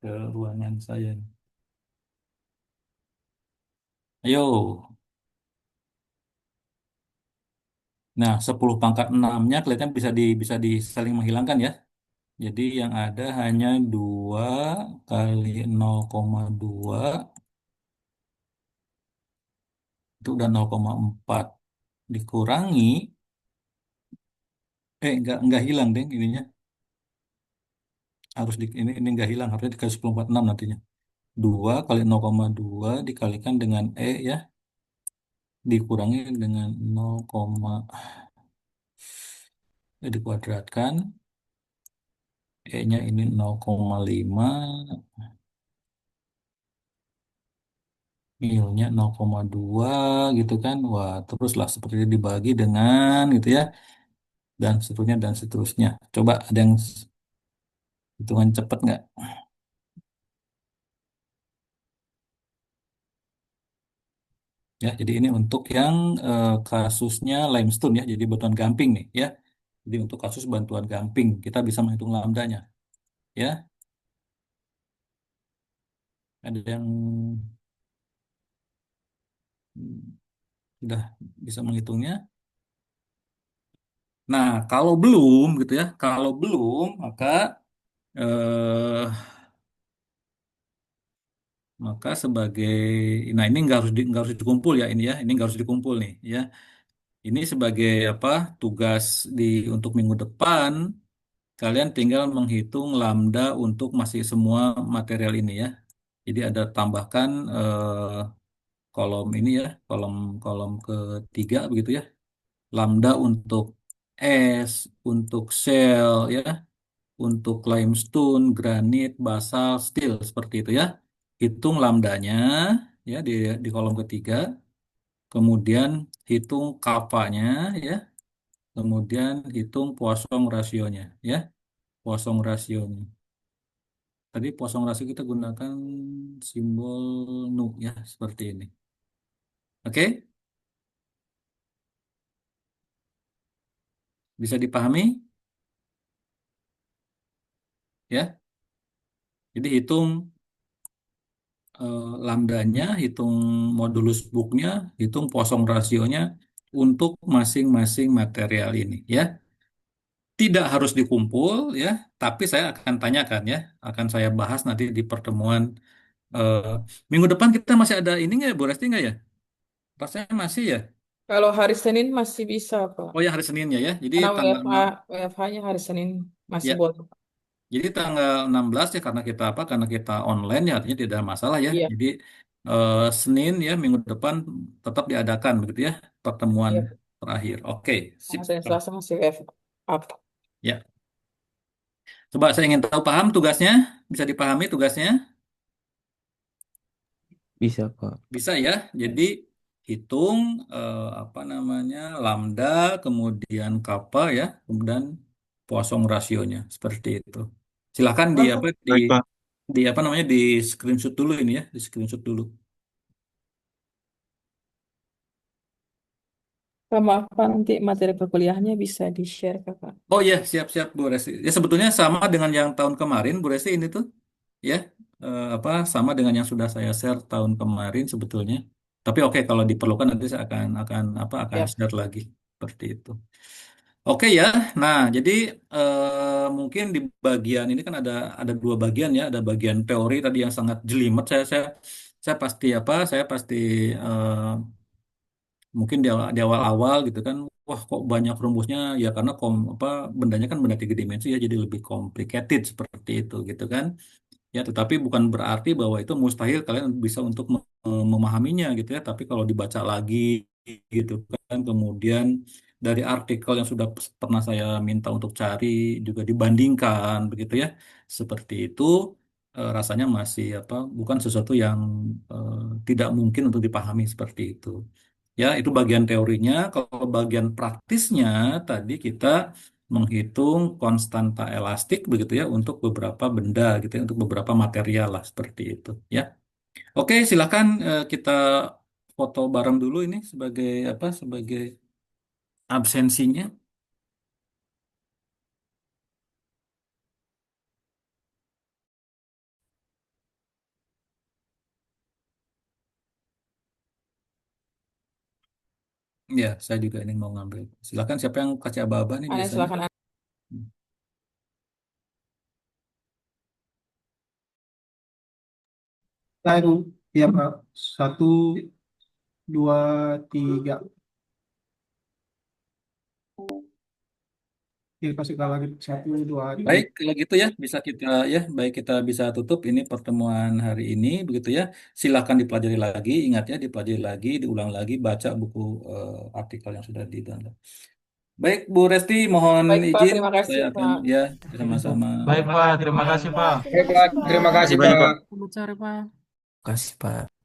ke ruangan saya. Ayo. Nah, 10 pangkat 6-nya kelihatan bisa di saling menghilangkan ya. Jadi yang ada hanya 2 kali 0,2 itu udah 0,4 dikurangi enggak hilang deh ininya. Harus ini enggak hilang, harusnya dikali 10,46 nantinya. 2 kali 0,2 dikalikan dengan ya dikurangi dengan 0, dikuadratkan. E-nya ini 0,5, mu-nya 0,2 gitu kan. Wah, teruslah seperti itu dibagi dengan gitu ya. Dan seterusnya dan seterusnya. Coba ada yang hitungan cepat nggak? Ya, jadi ini untuk yang kasusnya limestone ya. Jadi bantuan gamping nih ya. Jadi untuk kasus bantuan gamping kita bisa menghitung lambdanya ya. Ada yang hmm, sudah bisa menghitungnya. Nah, kalau belum gitu ya, kalau belum maka eh, maka sebagai, nah ini nggak harus dikumpul ya ini ya, ini nggak harus dikumpul nih ya. Ini sebagai apa tugas di untuk minggu depan, kalian tinggal menghitung lambda untuk masih semua material ini ya. Jadi ada tambahkan kolom ini ya, kolom kolom ketiga begitu ya. Lambda untuk es, untuk shell ya, untuk limestone, granit, basal, steel seperti itu ya. Hitung lambdanya ya di kolom ketiga. Kemudian hitung kapanya ya, kemudian hitung Poisson rasionya ya, Poisson rasionya. Tadi Poisson rasio kita gunakan simbol nu ya, seperti ini. Oke, bisa dipahami? ya. Jadi hitung lambdanya, hitung modulus booknya, hitung Poisson rasionya untuk masing-masing material ini ya. Tidak harus dikumpul ya, tapi saya akan tanyakan ya, akan saya bahas nanti di pertemuan eh, minggu depan. Kita masih ada ini nggak ya, Bu Resti nggak ya? Rasanya masih ya. Kalau hari Senin masih bisa, Pak. Oh ya, hari Seninnya ya. Jadi Karena tanggal 6, WFH-nya hari Senin masih ya. boleh. Jadi tanggal 16 ya, karena kita apa? Karena kita online ya, artinya tidak ada masalah ya. Iya, Jadi Senin ya minggu depan tetap diadakan begitu ya, pertemuan iya. terakhir. Oke, sip. Karena Senin Selasa masih WFH. Ya. Coba saya ingin tahu, paham tugasnya? Bisa dipahami tugasnya? Bisa, Pak. Bisa ya. Jadi hitung apa namanya, lambda, kemudian kappa ya, kemudian Poisson rasionya seperti itu. Silakan di apa, Baik, Pak. di apa namanya, di screenshot dulu ini ya, di screenshot dulu. Sama apa nanti materi perkuliahannya bisa di-share, Kakak. Oh iya, siap-siap Bu Resti. Ya sebetulnya sama dengan yang tahun kemarin Bu Resti ini tuh ya. Apa, sama dengan yang sudah saya share tahun kemarin sebetulnya. Tapi oke, kalau diperlukan nanti saya akan Ya, share lagi seperti itu. Oke ya. Nah, jadi mungkin di bagian ini kan ada dua bagian ya. Ada bagian teori tadi yang sangat jelimet. Saya pasti apa? Saya pasti mungkin di awal-awal gitu kan, wah kok banyak rumusnya ya, karena apa, bendanya kan benda tiga dimensi ya, jadi lebih complicated seperti itu gitu kan ya. Tetapi bukan berarti bahwa itu mustahil kalian bisa untuk memahaminya gitu ya. Tapi kalau dibaca lagi gitu kan, kemudian dari artikel yang sudah pernah saya minta untuk cari juga dibandingkan begitu ya, seperti itu, rasanya masih apa, bukan sesuatu yang tidak mungkin untuk dipahami seperti itu. Ya, itu bagian teorinya. Kalau bagian praktisnya tadi kita menghitung konstanta elastik begitu ya untuk beberapa benda gitu ya, untuk beberapa material lah seperti itu ya. Oke, silakan kita foto bareng dulu ini sebagai apa? Sebagai absensinya. Ya, saya juga ini mau ngambil. Silakan, siapa yang kasih aba-aba nih Anda biasanya? silakan. Lalu, ya Pak. Satu, dua, tiga. Ya, kasih sekali lagi. Satu, dua, Baik, tiga. kalau gitu ya bisa kita ya, baik, kita bisa tutup ini pertemuan hari ini begitu ya. Silakan dipelajari lagi, ingat ya, dipelajari lagi, diulang lagi, baca buku artikel yang sudah di-download. Baik, Bu Resti, mohon Baik, Pak. izin Terima kasih, saya akan Pak. ya sama-sama. Baik, Pak. Terima kasih, Pak. Baik, Pak. Terima Kasih kasih, banyak, Pak. Pak. Selamat sore, Pak. Kasih, Pak.